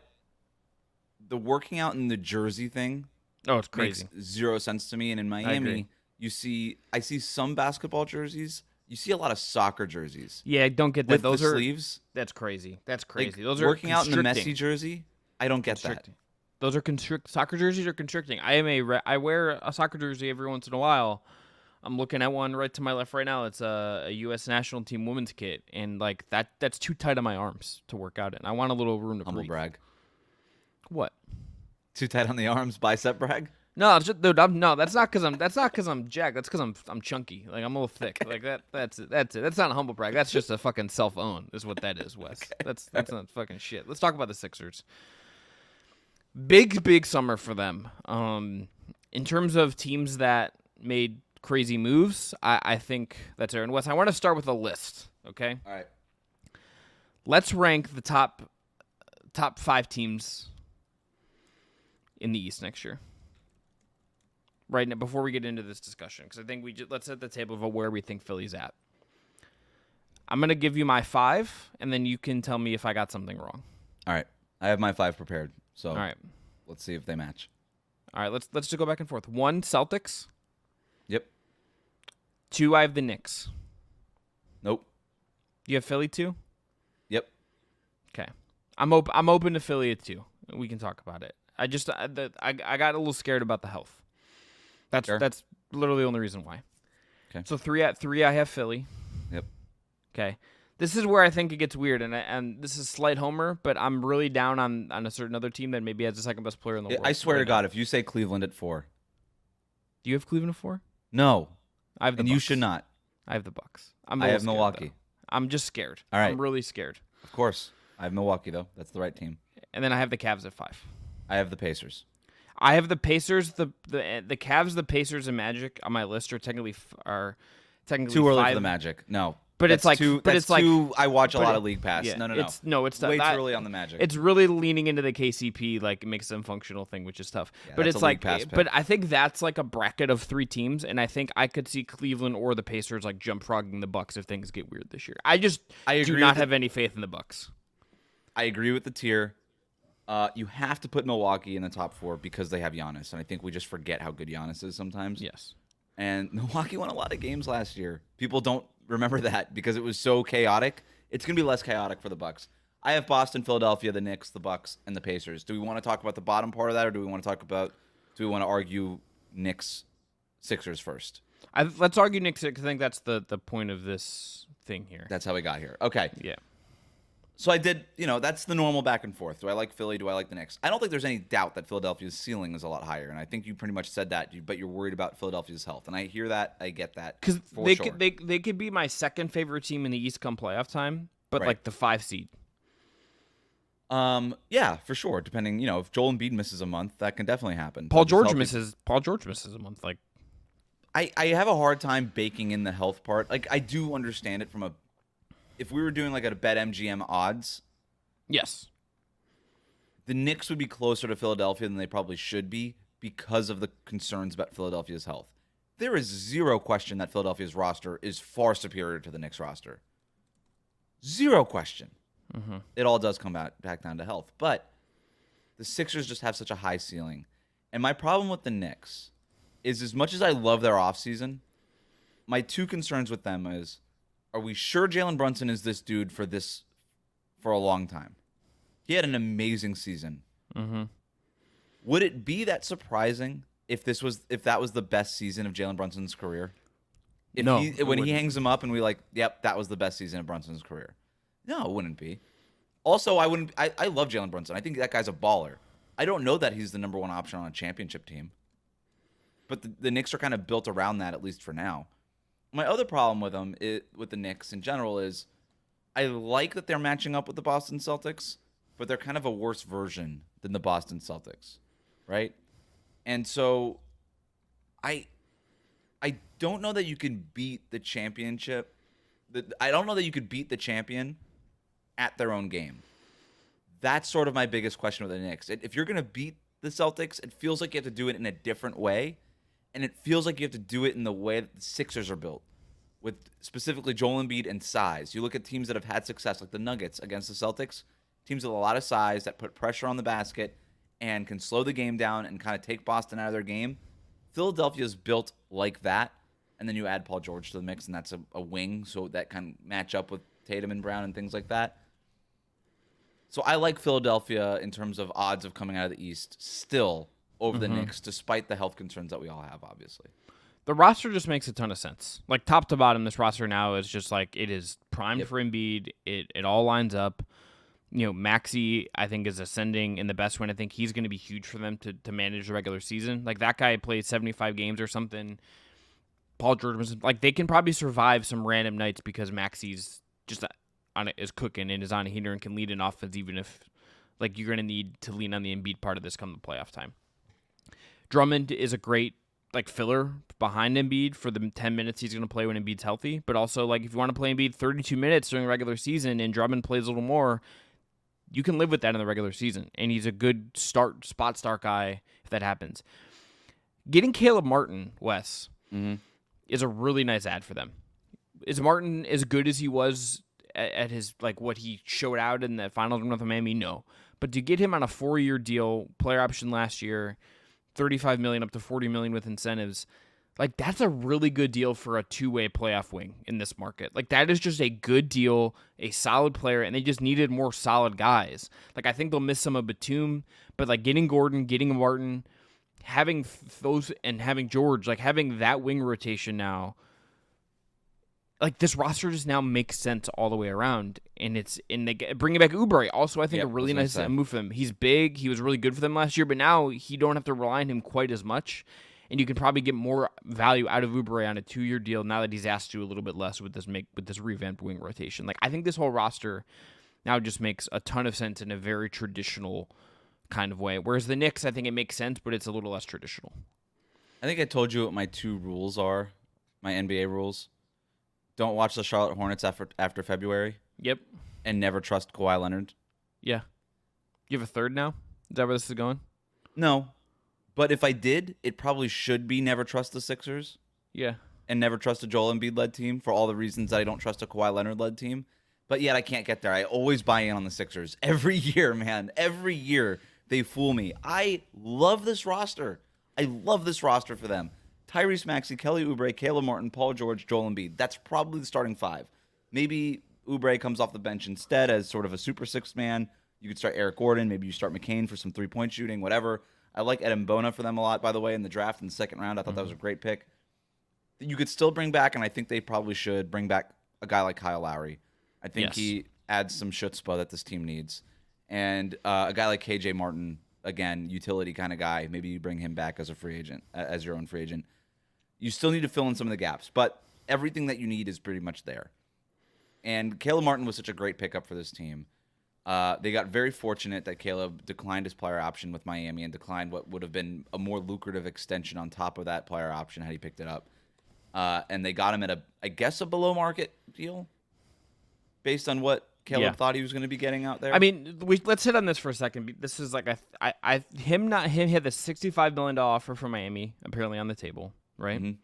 [SPEAKER 2] the working out in the jersey thing,
[SPEAKER 1] it's crazy.
[SPEAKER 2] Makes zero sense to me. And in Miami, I see some basketball jerseys. You see a lot of soccer jerseys.
[SPEAKER 1] Yeah, I don't get that.
[SPEAKER 2] With
[SPEAKER 1] Those
[SPEAKER 2] the
[SPEAKER 1] are
[SPEAKER 2] sleeves.
[SPEAKER 1] That's crazy. That's
[SPEAKER 2] Like,
[SPEAKER 1] crazy. Those are
[SPEAKER 2] working out in the messy jersey. I don't get that.
[SPEAKER 1] Those are soccer jerseys are constricting. I wear a soccer jersey every once in a while. I'm looking at one right to my left right now. It's a U.S. national team women's kit, and like that's too tight on my arms to work out in. I want a little room to
[SPEAKER 2] Humble
[SPEAKER 1] breathe.
[SPEAKER 2] brag.
[SPEAKER 1] What?
[SPEAKER 2] Too tight on the arms, bicep brag.
[SPEAKER 1] No, it's just, dude. That's not because I'm jacked. That's because I'm chunky. Like I'm a little thick. Like that. That's it. That's not a humble brag. That's just a fucking self-own. Is what that is, Wes. Okay. That's not fucking shit. Let's talk about the Sixers. Big summer for them. In terms of teams that made crazy moves, I think that's Aaron West. I want to start with a list. Okay.
[SPEAKER 2] All right.
[SPEAKER 1] Let's rank the top 5 teams in the East next year. Right now, before we get into this discussion, because I think let's set the table for where we think Philly's at. I'm gonna give you my 5, and then you can tell me if I got something wrong.
[SPEAKER 2] All right. I have my 5 prepared. So
[SPEAKER 1] all right,
[SPEAKER 2] let's see if they match.
[SPEAKER 1] All right, let's just go back and forth. 1, Celtics.
[SPEAKER 2] Yep.
[SPEAKER 1] 2, I have the Knicks.
[SPEAKER 2] Nope.
[SPEAKER 1] You have Philly 2?
[SPEAKER 2] Yep.
[SPEAKER 1] Okay. I'm open to Philly at 2. We can talk about it. I got a little scared about the health. That's literally the only reason why.
[SPEAKER 2] Okay.
[SPEAKER 1] So 3 I have Philly.
[SPEAKER 2] Yep.
[SPEAKER 1] Okay. This is where I think it gets weird, and this is slight homer, but I'm really down on a certain other team that maybe has the second best player in the world.
[SPEAKER 2] I swear to God, if you say Cleveland at 4.
[SPEAKER 1] Do you have Cleveland at 4?
[SPEAKER 2] No.
[SPEAKER 1] I have the
[SPEAKER 2] and
[SPEAKER 1] Bucks.
[SPEAKER 2] You should not.
[SPEAKER 1] I have the Bucks.
[SPEAKER 2] I have Milwaukee.
[SPEAKER 1] Though. I'm just scared.
[SPEAKER 2] All right.
[SPEAKER 1] I'm really scared.
[SPEAKER 2] Of course. I have Milwaukee, though. That's the right team.
[SPEAKER 1] And then I have the Cavs at 5.
[SPEAKER 2] I have the Pacers.
[SPEAKER 1] I have the Pacers, the Cavs, the Pacers, and Magic on my list are technically
[SPEAKER 2] too early
[SPEAKER 1] 5.
[SPEAKER 2] for the Magic. No,
[SPEAKER 1] but it's like
[SPEAKER 2] too.
[SPEAKER 1] But it's like
[SPEAKER 2] I watch a lot of League Pass.
[SPEAKER 1] Yeah,
[SPEAKER 2] No.
[SPEAKER 1] It's
[SPEAKER 2] way too early on the Magic.
[SPEAKER 1] It's really leaning into the KCP, like it makes them functional thing, which is tough.
[SPEAKER 2] Yeah,
[SPEAKER 1] but it's like,
[SPEAKER 2] pass pick.
[SPEAKER 1] but I think that's like a bracket of 3 teams, and I think I could see Cleveland or the Pacers like jump frogging the Bucks if things get weird this year. I do not have any faith in the Bucks.
[SPEAKER 2] I agree with the tier. You have to put Milwaukee in the top 4 because they have Giannis, and I think we just forget how good Giannis is sometimes.
[SPEAKER 1] Yes.
[SPEAKER 2] And Milwaukee won a lot of games last year. People don't remember that because it was so chaotic. It's going to be less chaotic for the Bucks. I have Boston, Philadelphia, the Knicks, the Bucks, and the Pacers. Do we want to talk about the bottom part of that, or do we want to argue Knicks, Sixers first?
[SPEAKER 1] Let's argue Knicks because I think that's the point of this thing here.
[SPEAKER 2] That's how we got here. Okay.
[SPEAKER 1] Yeah.
[SPEAKER 2] So I did, that's the normal back and forth. Do I like Philly? Do I like the Knicks? I don't think there's any doubt that Philadelphia's ceiling is a lot higher, and I think you pretty much said that, but you're worried about Philadelphia's health, and I hear that. I get that.
[SPEAKER 1] Because they could be my second favorite team in the East come playoff time, but like the 5 seed.
[SPEAKER 2] Yeah, for sure. Depending, if Joel Embiid misses a month, that can definitely happen.
[SPEAKER 1] Paul George misses a month. Like,
[SPEAKER 2] I have a hard time baking in the health part. Like, I do understand it from a... If we were doing, like, a BetMGM odds,
[SPEAKER 1] Yes.
[SPEAKER 2] the Knicks would be closer to Philadelphia than they probably should be because of the concerns about Philadelphia's health. There is zero question that Philadelphia's roster is far superior to the Knicks roster. Zero question.
[SPEAKER 1] Mm-hmm.
[SPEAKER 2] It all does come back down to health. But the Sixers just have such a high ceiling. And my problem with the Knicks is, as much as I love their offseason, my two concerns with them is, are we sure Jalen Brunson is this dude for a long time? He had an amazing season.
[SPEAKER 1] Mm-hmm.
[SPEAKER 2] Would it be that surprising if that was the best season of Jalen Brunson's career?
[SPEAKER 1] No.
[SPEAKER 2] When he hangs him up and we like, yep, that was the best season of Brunson's career. No, it wouldn't be. Also, I love Jalen Brunson. I think that guy's a baller. I don't know that he's the number one option on a championship team. But the Knicks are kind of built around that, at least for now. My other problem with the Knicks in general is, I like that they're matching up with the Boston Celtics, but they're kind of a worse version than the Boston Celtics, right? And so I don't know that you can beat the championship. I don't know that you could beat the champion at their own game. That's sort of my biggest question with the Knicks. If you're going to beat the Celtics, it feels like you have to do it in a different way, and it feels like you have to do it in the way that the Sixers are built, with specifically Joel Embiid and size. You look at teams that have had success, like the Nuggets against the Celtics, teams with a lot of size that put pressure on the basket and can slow the game down and kind of take Boston out of their game. Philadelphia is built like that, and then you add Paul George to the mix, and that's a wing, so that can match up with Tatum and Brown and things like that. So I like Philadelphia in terms of odds of coming out of the East still over the Knicks, despite the health concerns that we all have, obviously.
[SPEAKER 1] The roster just makes a ton of sense. Like, top to bottom, this roster now is just like, it is primed for Embiid. It all lines up. You know, Maxey, I think, is ascending in the best way. I think he's going to be huge for them to manage the regular season. Like, that guy played 75 games or something. Paul George was like, they can probably survive some random nights because Maxey's just is cooking and is on a heater and can lead an offense, even if, like, you're going to need to lean on the Embiid part of this come the playoff time. Drummond is a great, like, filler behind Embiid for the 10 minutes he's going to play when Embiid's healthy. But also, like, if you want to play Embiid 32 minutes during the regular season and Drummond plays a little more, you can live with that in the regular season. And he's a good spot start guy if that happens. Getting Caleb Martin, Wes, is a really nice ad for them. Is Martin as good as he was at his, like, what he showed out in the finals with Miami? No. But to get him on a 4-year deal, player option last year, $35 million up to $40 million with incentives, like, that's a really good deal for a two-way playoff wing in this market. Like, that is just a good deal, a solid player, and they just needed more solid guys. Like, I think they'll miss some of Batum, but, like, getting Gordon, getting Martin, having those, and having George, like, having that wing rotation now, like, this roster just now makes sense all the way around, and they bringing back Oubre. Also, I think a really nice move for them. He's big. He was really good for them last year, but now you don't have to rely on him quite as much, and you can probably get more value out of Oubre on a 2-year deal now that he's asked to do a little bit less with this revamped wing rotation. Like, I think this whole roster now just makes a ton of sense in a very traditional kind of way. Whereas the Knicks, I think it makes sense, but it's a little less traditional.
[SPEAKER 2] I think I told you what my 2 rules are, my NBA rules. Don't watch the Charlotte Hornets after February.
[SPEAKER 1] Yep.
[SPEAKER 2] And never trust Kawhi Leonard.
[SPEAKER 1] Yeah. You have a third now? Is that where this is going?
[SPEAKER 2] No. But if I did, it probably should be never trust the Sixers.
[SPEAKER 1] Yeah.
[SPEAKER 2] And never trust a Joel Embiid-led team for all the reasons that I don't trust a Kawhi Leonard-led team. But yet I can't get there. I always buy in on the Sixers. Every year, man. Every year they fool me. I love this roster. I love this roster for them. Tyrese Maxey, Kelly Oubre, Caleb Martin, Paul George, Joel Embiid. That's probably the starting 5. Maybe Oubre comes off the bench instead as sort of a super 6th man. You could start Eric Gordon. Maybe you start McCain for some 3-point shooting, whatever. I like Ed Mbona for them a lot, by the way, in the draft in the 2nd round. I thought that was a great pick. You could still bring back, and I think they probably should, bring back a guy like Kyle Lowry. I think he adds some chutzpah that this team needs. And a guy like KJ Martin, again, utility kind of guy. Maybe you bring him back as a free agent, as your own free agent. You still need to fill in some of the gaps, but everything that you need is pretty much there. And Caleb Martin was such a great pickup for this team. They got very fortunate that Caleb declined his player option with Miami and declined what would have been a more lucrative extension on top of that player option had he picked it up. and they got him at I guess a below market deal, based on what Caleb thought he was going to be getting out there.
[SPEAKER 1] I mean, let's hit on this for a second. This is like him he had the $65 million offer from Miami apparently on the table, right?
[SPEAKER 2] Mm-hmm.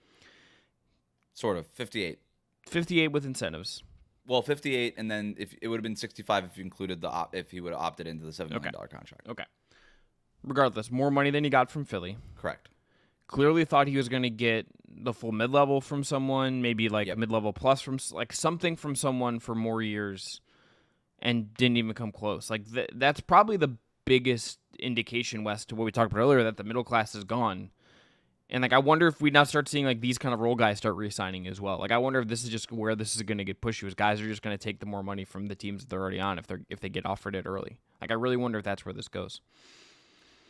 [SPEAKER 2] Sort of 58.
[SPEAKER 1] 58 with incentives.
[SPEAKER 2] Well, 58, and then if it would have been 65 if you included if he would have opted into the $7 million contract.
[SPEAKER 1] Okay. Regardless, more money than he got from Philly.
[SPEAKER 2] Correct.
[SPEAKER 1] Clearly thought he was going to get the full mid-level from someone, maybe like mid-level plus from like something from someone for more years, and didn't even come close. Like that's probably the biggest indication, Wes, to what we talked about earlier, that the middle class is gone. And like I wonder if we now start seeing like these kind of role guys start re-signing as well. Like I wonder if this is just where this is going to get pushed. Is guys are just going to take the more money from the teams that they're already on if they get offered it early. Like I really wonder if that's where this goes.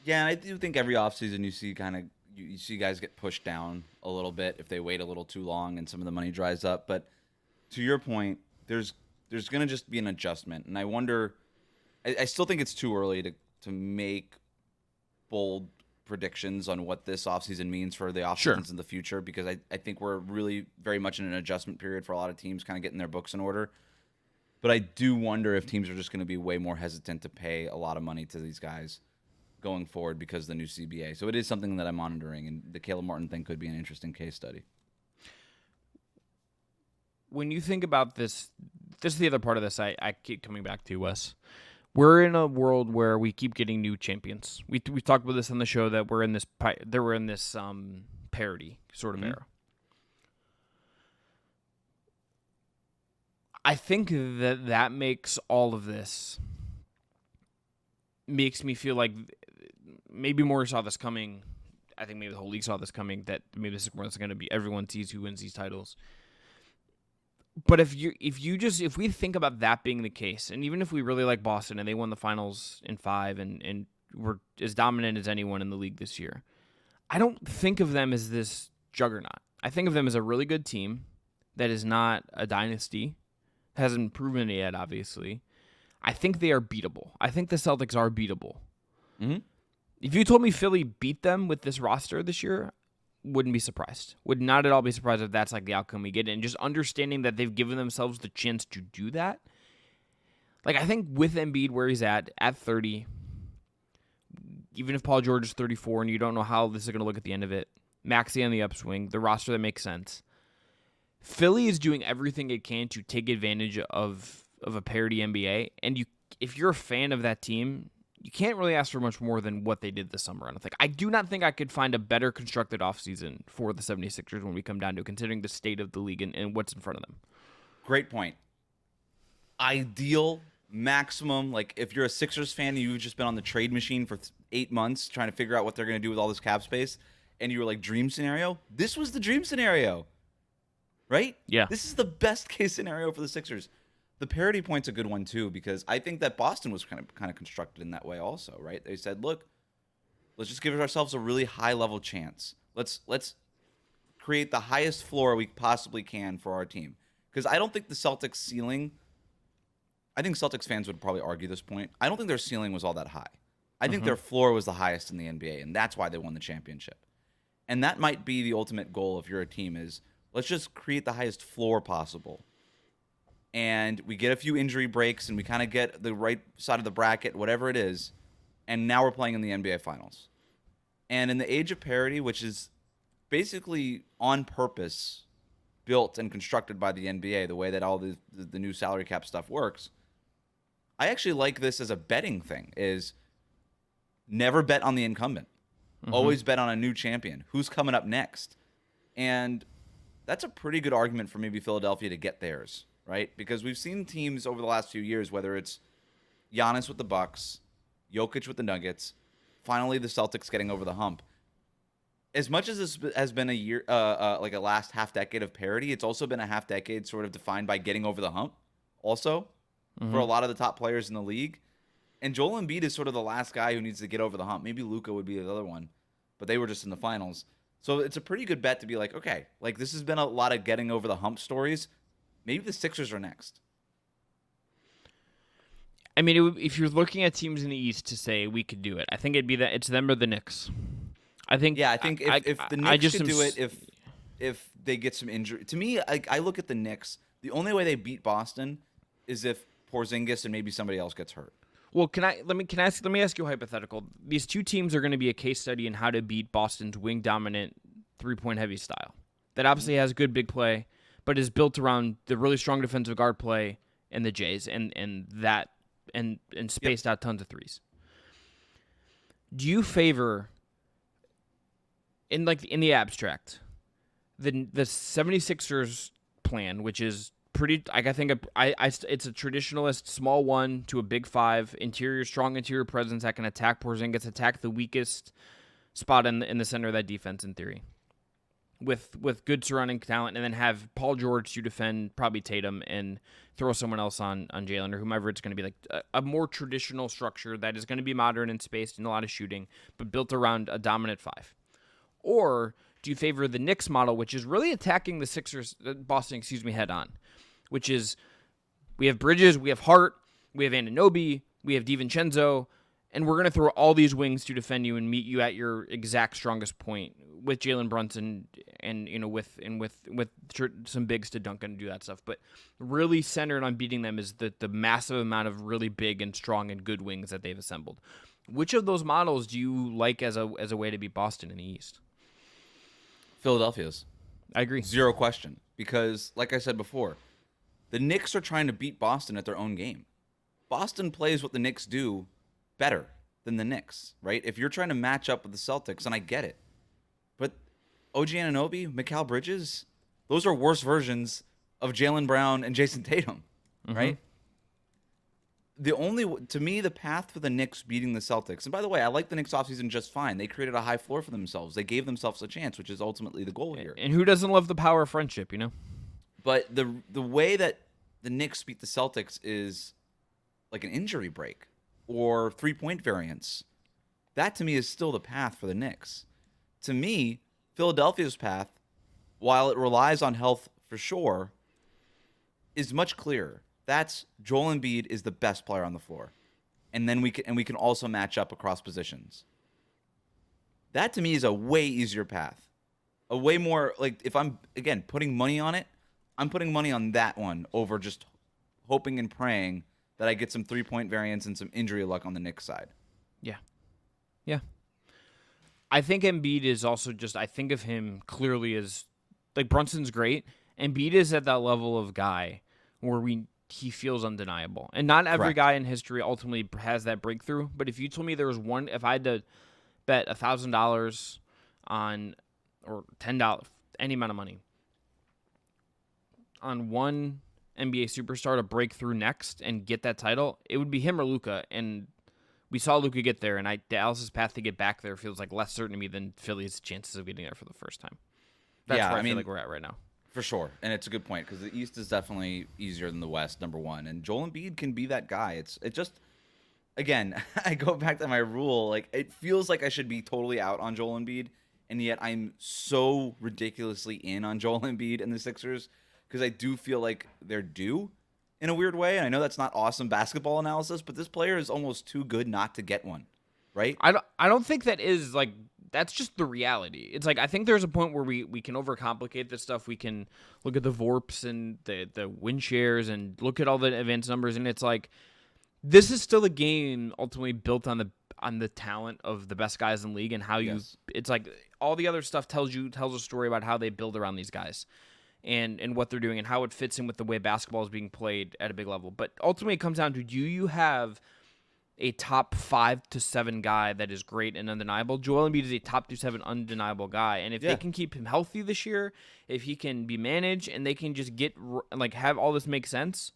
[SPEAKER 2] Yeah, and I do think every offseason you see you see guys get pushed down a little bit if they wait a little too long and some of the money dries up. But to your point, there's going to just be an adjustment, and I wonder. I still think it's too early to make bold predictions on what this offseason means for the offseasons in the future, because I think we're really very much in an adjustment period for a lot of teams kind of getting their books in order. But I do wonder if teams are just going to be way more hesitant to pay a lot of money to these guys going forward because of the new CBA. So it is something that I'm monitoring, and the Caleb Martin thing could be an interesting case study.
[SPEAKER 1] When you think about this is the other part of this I keep coming back to, Wes. We're in a world where we keep getting new champions. We talked about this on the show that we're in this parity sort of era. I think that makes all of this makes me feel like maybe more saw this coming. I think maybe the whole league saw this coming, that maybe this is where it's going to be. Everyone sees who wins these titles. But if we think about that being the case, and even if we really like Boston and they won the finals in 5 and were as dominant as anyone in the league this year, I don't think of them as this juggernaut. I think of them as a really good team that is not a dynasty, hasn't proven it yet, obviously. I think they are beatable. I think the Celtics are beatable.
[SPEAKER 2] Mm-hmm.
[SPEAKER 1] If you told me Philly beat them with this roster this year, wouldn't be surprised. Would not at all be surprised if that's like the outcome we get. And just understanding that they've given themselves the chance to do that. Like I think with Embiid where he's at 30, even if Paul George is 34 and you don't know how this is going to look at the end of it, Maxey on the upswing, the roster that makes sense. Philly is doing everything it can to take advantage of a parity NBA. And if you're a fan of that team, you can't really ask for much more than what they did this summer. And I do not think I could find a better constructed offseason for the 76ers when we come down to considering the state of the league and what's in front of them.
[SPEAKER 2] Great point. Ideal, maximum, like if you're a Sixers fan and you've just been on the trade machine for 8 months trying to figure out what they're going to do with all this cap space, and you were like, dream scenario, this was the dream scenario, right?
[SPEAKER 1] Yeah.
[SPEAKER 2] This is the best case scenario for the Sixers. The parity point's a good one too, because I think that Boston was kind of constructed in that way also, right? They said, look, let's just give ourselves a really high level chance. Let's create the highest floor we possibly can for our team. Because I don't think the Celtics ceiling, I think Celtics fans would probably argue this point, I don't think their ceiling was all that high. I think their floor was the highest in the NBA, and that's why they won the championship. And that might be the ultimate goal if you're a team is, let's just create the highest floor possible. And we get a few injury breaks, and we kind of get the right side of the bracket, whatever it is, and now we're playing in the NBA Finals. And in the age of parity, which is basically on purpose built and constructed by the NBA, the way that all the new salary cap stuff works, I actually like this as a betting thing, is never bet on the incumbent. Always bet on a new champion. Who's coming up next? And that's a pretty good argument for maybe Philadelphia to get theirs. Right? Because we've seen teams over the last few years, whether it's Giannis with the Bucks, Jokic with the Nuggets, finally the Celtics getting over the hump. As much as this has been a year, like a last half decade of parity, it's also been a half decade sort of defined by getting over the hump also for a lot of the top players in the league. And Joel Embiid is sort of the last guy who needs to get over the hump. Maybe Luka would be the other one, but they were just in the finals. So it's a pretty good bet to be like, okay, like this has been a lot of getting over the hump stories. Maybe the Sixers are next.
[SPEAKER 1] I mean, if you're looking at teams in the East to say we could do it, I think it'd be that it's them or the Knicks. I think.
[SPEAKER 2] Yeah, I think if the Knicks could do it, if they get some injury. To me, I look at the Knicks. The only way they beat Boston is if Porzingis and maybe somebody else gets hurt.
[SPEAKER 1] Well, let me ask you a hypothetical. These two teams are going to be a case study in how to beat Boston's wing dominant 3-point heavy style. That obviously has good big play, but is built around the really strong defensive guard play and the Jays and spaced out tons of threes. Do you favor in the abstract the 76ers plan, which is pretty, I think it's a traditionalist small 1 to a big 5 strong interior presence that can attack Porzingis, attack the weakest spot in the center of that defense in theory, with good surrounding talent, and then have Paul George to defend probably Tatum and throw someone else on Jalen or whomever. It's going to be like a more traditional structure that is going to be modern and spaced and a lot of shooting, but built around a dominant 5. Or do you favor the Knicks model, which is really attacking the Boston head on? Which is, we have Bridges, we have Hart, we have Anunoby, we have DiVincenzo, and we're going to throw all these wings to defend you and meet you at your exact strongest point with Jalen Brunson and with some bigs to dunk and do that stuff. But really centered on beating them is the massive amount of really big and strong and good wings that they've assembled. Which of those models do you like as a way to beat Boston in the East?
[SPEAKER 2] Philadelphia's.
[SPEAKER 1] I agree.
[SPEAKER 2] Zero question. Because, like I said before, the Knicks are trying to beat Boston at their own game. Boston plays what the Knicks do better than the Knicks, right? If you're trying to match up with the Celtics, and I get it, but OG Anunoby, Mikal Bridges, those are worse versions of Jaylen Brown and Jason Tatum, right? To me, the path for the Knicks beating the Celtics, and by the way, I like the Knicks offseason just fine. They created a high floor for themselves. They gave themselves a chance, which is ultimately the goal here.
[SPEAKER 1] And who doesn't love the power of friendship,
[SPEAKER 2] But the way that the Knicks beat the Celtics is like an injury break or 3-point variance. That, to me, is still the path for the Knicks. To me, Philadelphia's path, while it relies on health for sure, is much clearer. That's Joel Embiid is the best player on the floor. And then we can also match up across positions. That, to me, is a way easier path. A way more, like, if I'm, again, putting money on it, I'm putting money on that one over just hoping and praying that I get some 3-point variance and some injury luck on the Knicks side.
[SPEAKER 1] Yeah. I think Embiid is also I think of him clearly as, like, Brunson's great. Embiid is at that level of guy where he feels undeniable. And not every guy in history ultimately has that breakthrough. But if you told me there was one, if I had to bet $1,000 on, or $10, any amount of money, on one NBA superstar to break through next and get that title, it would be him or Luka. And we saw Luka get there, and Dallas's path to get back there feels like less certain to me than Philly's chances of getting there for the first time. That's where I feel like we're at right now.
[SPEAKER 2] For sure, and it's a good point because the East is definitely easier than the West, number one. And Joel Embiid can be that guy. It just, again, I go back to my rule. Like, it feels like I should be totally out on Joel Embiid, and yet I'm so ridiculously in on Joel Embiid and the Sixers because I do feel like they're due in a weird way. And I know that's not awesome basketball analysis, but this player is almost too good not to get one, right?
[SPEAKER 1] I don't think that is, like, that's just the reality. It's like, I think there's a point where we can overcomplicate this stuff. We can look at the VORPs and the win shares and look at all the advanced numbers, and it's like, this is still a game ultimately built on the talent of the best guys in the league and how you. Yes. It's like all the other stuff tells a story about how they build around these guys and what they're doing and how it fits in with the way basketball is being played at a big level. But ultimately, it comes down to, do you have a top 5 to 7 guy that is great and undeniable? Joel Embiid is a top 2 7 undeniable guy, and if they can keep him healthy this year, if he can be managed, and they can just have all this make sense.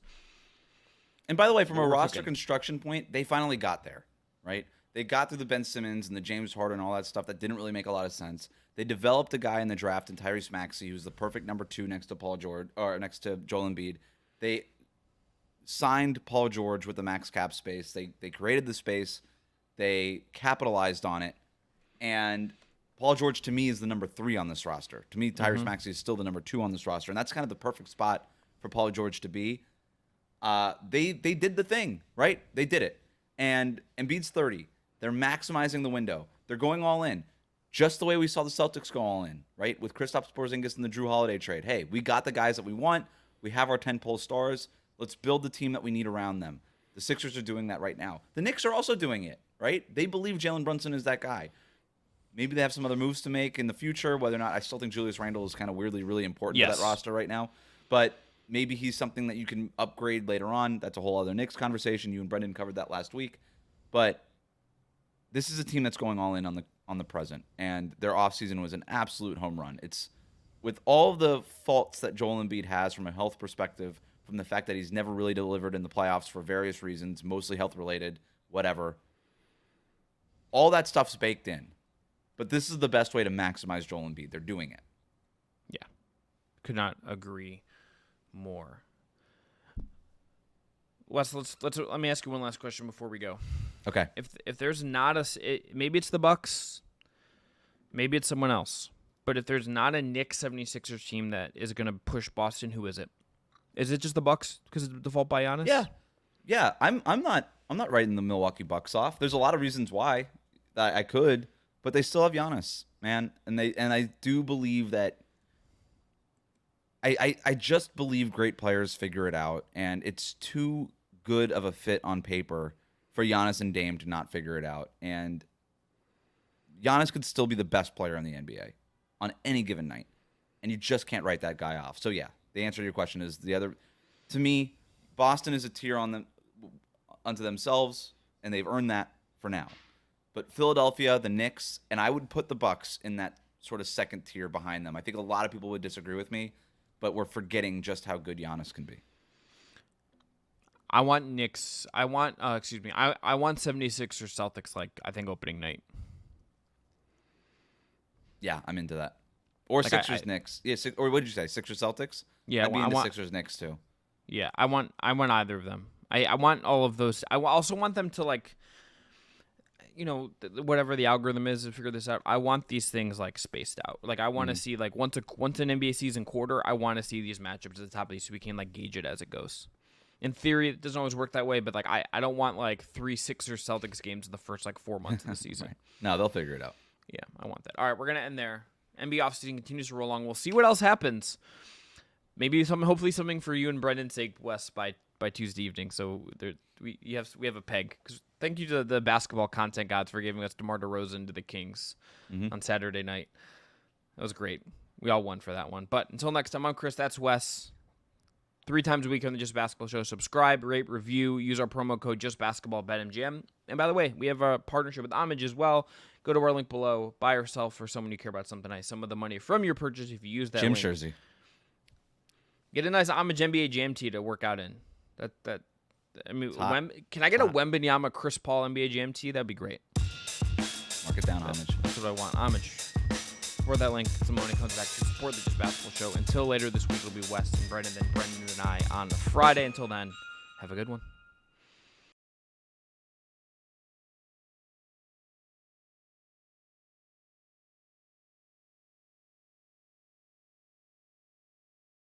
[SPEAKER 2] And by the way, from a roster construction point, they finally got there, right? They got through the Ben Simmons and the James Harden and all that stuff that didn't really make a lot of sense. They developed a guy in the draft in Tyrese Maxey, who's the perfect number 2 next to Paul George or next to Joel Embiid. They signed Paul George with the max cap space. They created the space. They capitalized on it. And Paul George, to me, is the number 3 on this roster. To me, Tyrese Maxey is still the number 2 on this roster. And that's kind of the perfect spot for Paul George to be. They did the thing, right? They did it. And Embiid's 30. They're maximizing the window. They're going all in. Just the way we saw the Celtics go all in, right? With Kristaps Porzingis and the Drew Holiday trade. Hey, we got the guys that we want. We have our 10-pole stars. Let's build the team that we need around them. The Sixers are doing that right now. The Knicks are also doing it, right? They believe Jalen Brunson is that guy. Maybe they have some other moves to make in the future, whether or not. I still think Julius Randle is kind of weirdly really important to that roster right now. But maybe he's something that you can upgrade later on. That's a whole other Knicks conversation. You and Brendan covered that last week. But this is a team that's going all in on the present, and their offseason was an absolute home run. It's with all the faults that Joel Embiid has from a health perspective, from the fact that he's never really delivered in the playoffs for various reasons, mostly health-related, whatever. All that stuff's baked in. But this is the best way to maximize Joel Embiid. They're doing it.
[SPEAKER 1] Yeah. Could not agree more. Wes, let me ask you one last question before we go.
[SPEAKER 2] Okay.
[SPEAKER 1] If there's not maybe it's the Bucks, maybe it's someone else. But if there's not a Knicks 76ers team that is going to push Boston, who is it? Is it just the Bucks because of the default by Giannis?
[SPEAKER 2] Yeah. I'm not writing the Milwaukee Bucks off. There's a lot of reasons why that I could, but they still have Giannis, man. And I do believe that I just believe great players figure it out, and it's too good of a fit on paper for Giannis and Dame to not figure it out. And Giannis could still be the best player in the NBA on any given night, and you just can't write that guy off. So yeah, the answer to your question is the other. To me, Boston is a tier unto themselves, and they've earned that for now. But Philadelphia, the Knicks, and I would put the Bucks in that sort of second tier behind them. I think a lot of people would disagree with me, but we're forgetting just how good Giannis can be.
[SPEAKER 1] I want Knicks. I want 76 or Celtics, I think opening night.
[SPEAKER 2] Yeah, I'm into that. Or Sixers Knicks. Yeah, or what did you say? Sixers Celtics?
[SPEAKER 1] Yeah,
[SPEAKER 2] I'd be into Sixers Knicks too.
[SPEAKER 1] Yeah, I want either of them. I want all of those. I also want them to whatever the algorithm is to figure this out. I want these things spaced out. I want to see once an NBA season quarter, I want to see these matchups at the top of these so we can gauge it as it goes. In theory, it doesn't always work that way, but I don't want 3 Sixers Celtics games in the first 4 months of the season.
[SPEAKER 2] Right. No, they'll figure it out.
[SPEAKER 1] Yeah, I want that. All right, we're gonna end there. NBA offseason continues to roll along. We'll see what else happens. Maybe hopefully something for you and Brendan's sake, Wes, by Tuesday evening. So we have a peg. Because thank you to the basketball content gods for giving us DeMar DeRozan to the Kings on Saturday night. That was great. We all won for that one. But until next time, I'm Chris. That's Wes. 3 times a week on the Just Basketball Show. Subscribe, rate, review. Use our promo code JustBasketball BetMGM. And by the way, we have a partnership with Homage as well. Go to our link below. Buy or sell for someone you care about something nice. Some of the money from your purchase, if you use that
[SPEAKER 2] Jim
[SPEAKER 1] link.
[SPEAKER 2] jersey.
[SPEAKER 1] Get a nice Homage NBA Jam tee to work out in. Can I get a Wembanyama Chris Paul NBA Jam tee? That'd be great.
[SPEAKER 2] Mark it down, Homage.
[SPEAKER 1] That's what I want. Homage. For that link, some money comes back to support the Just Basketball Show. Until later this week, it'll be Wes and Brendan, then Brendan and I on Friday. Until then, have a good one.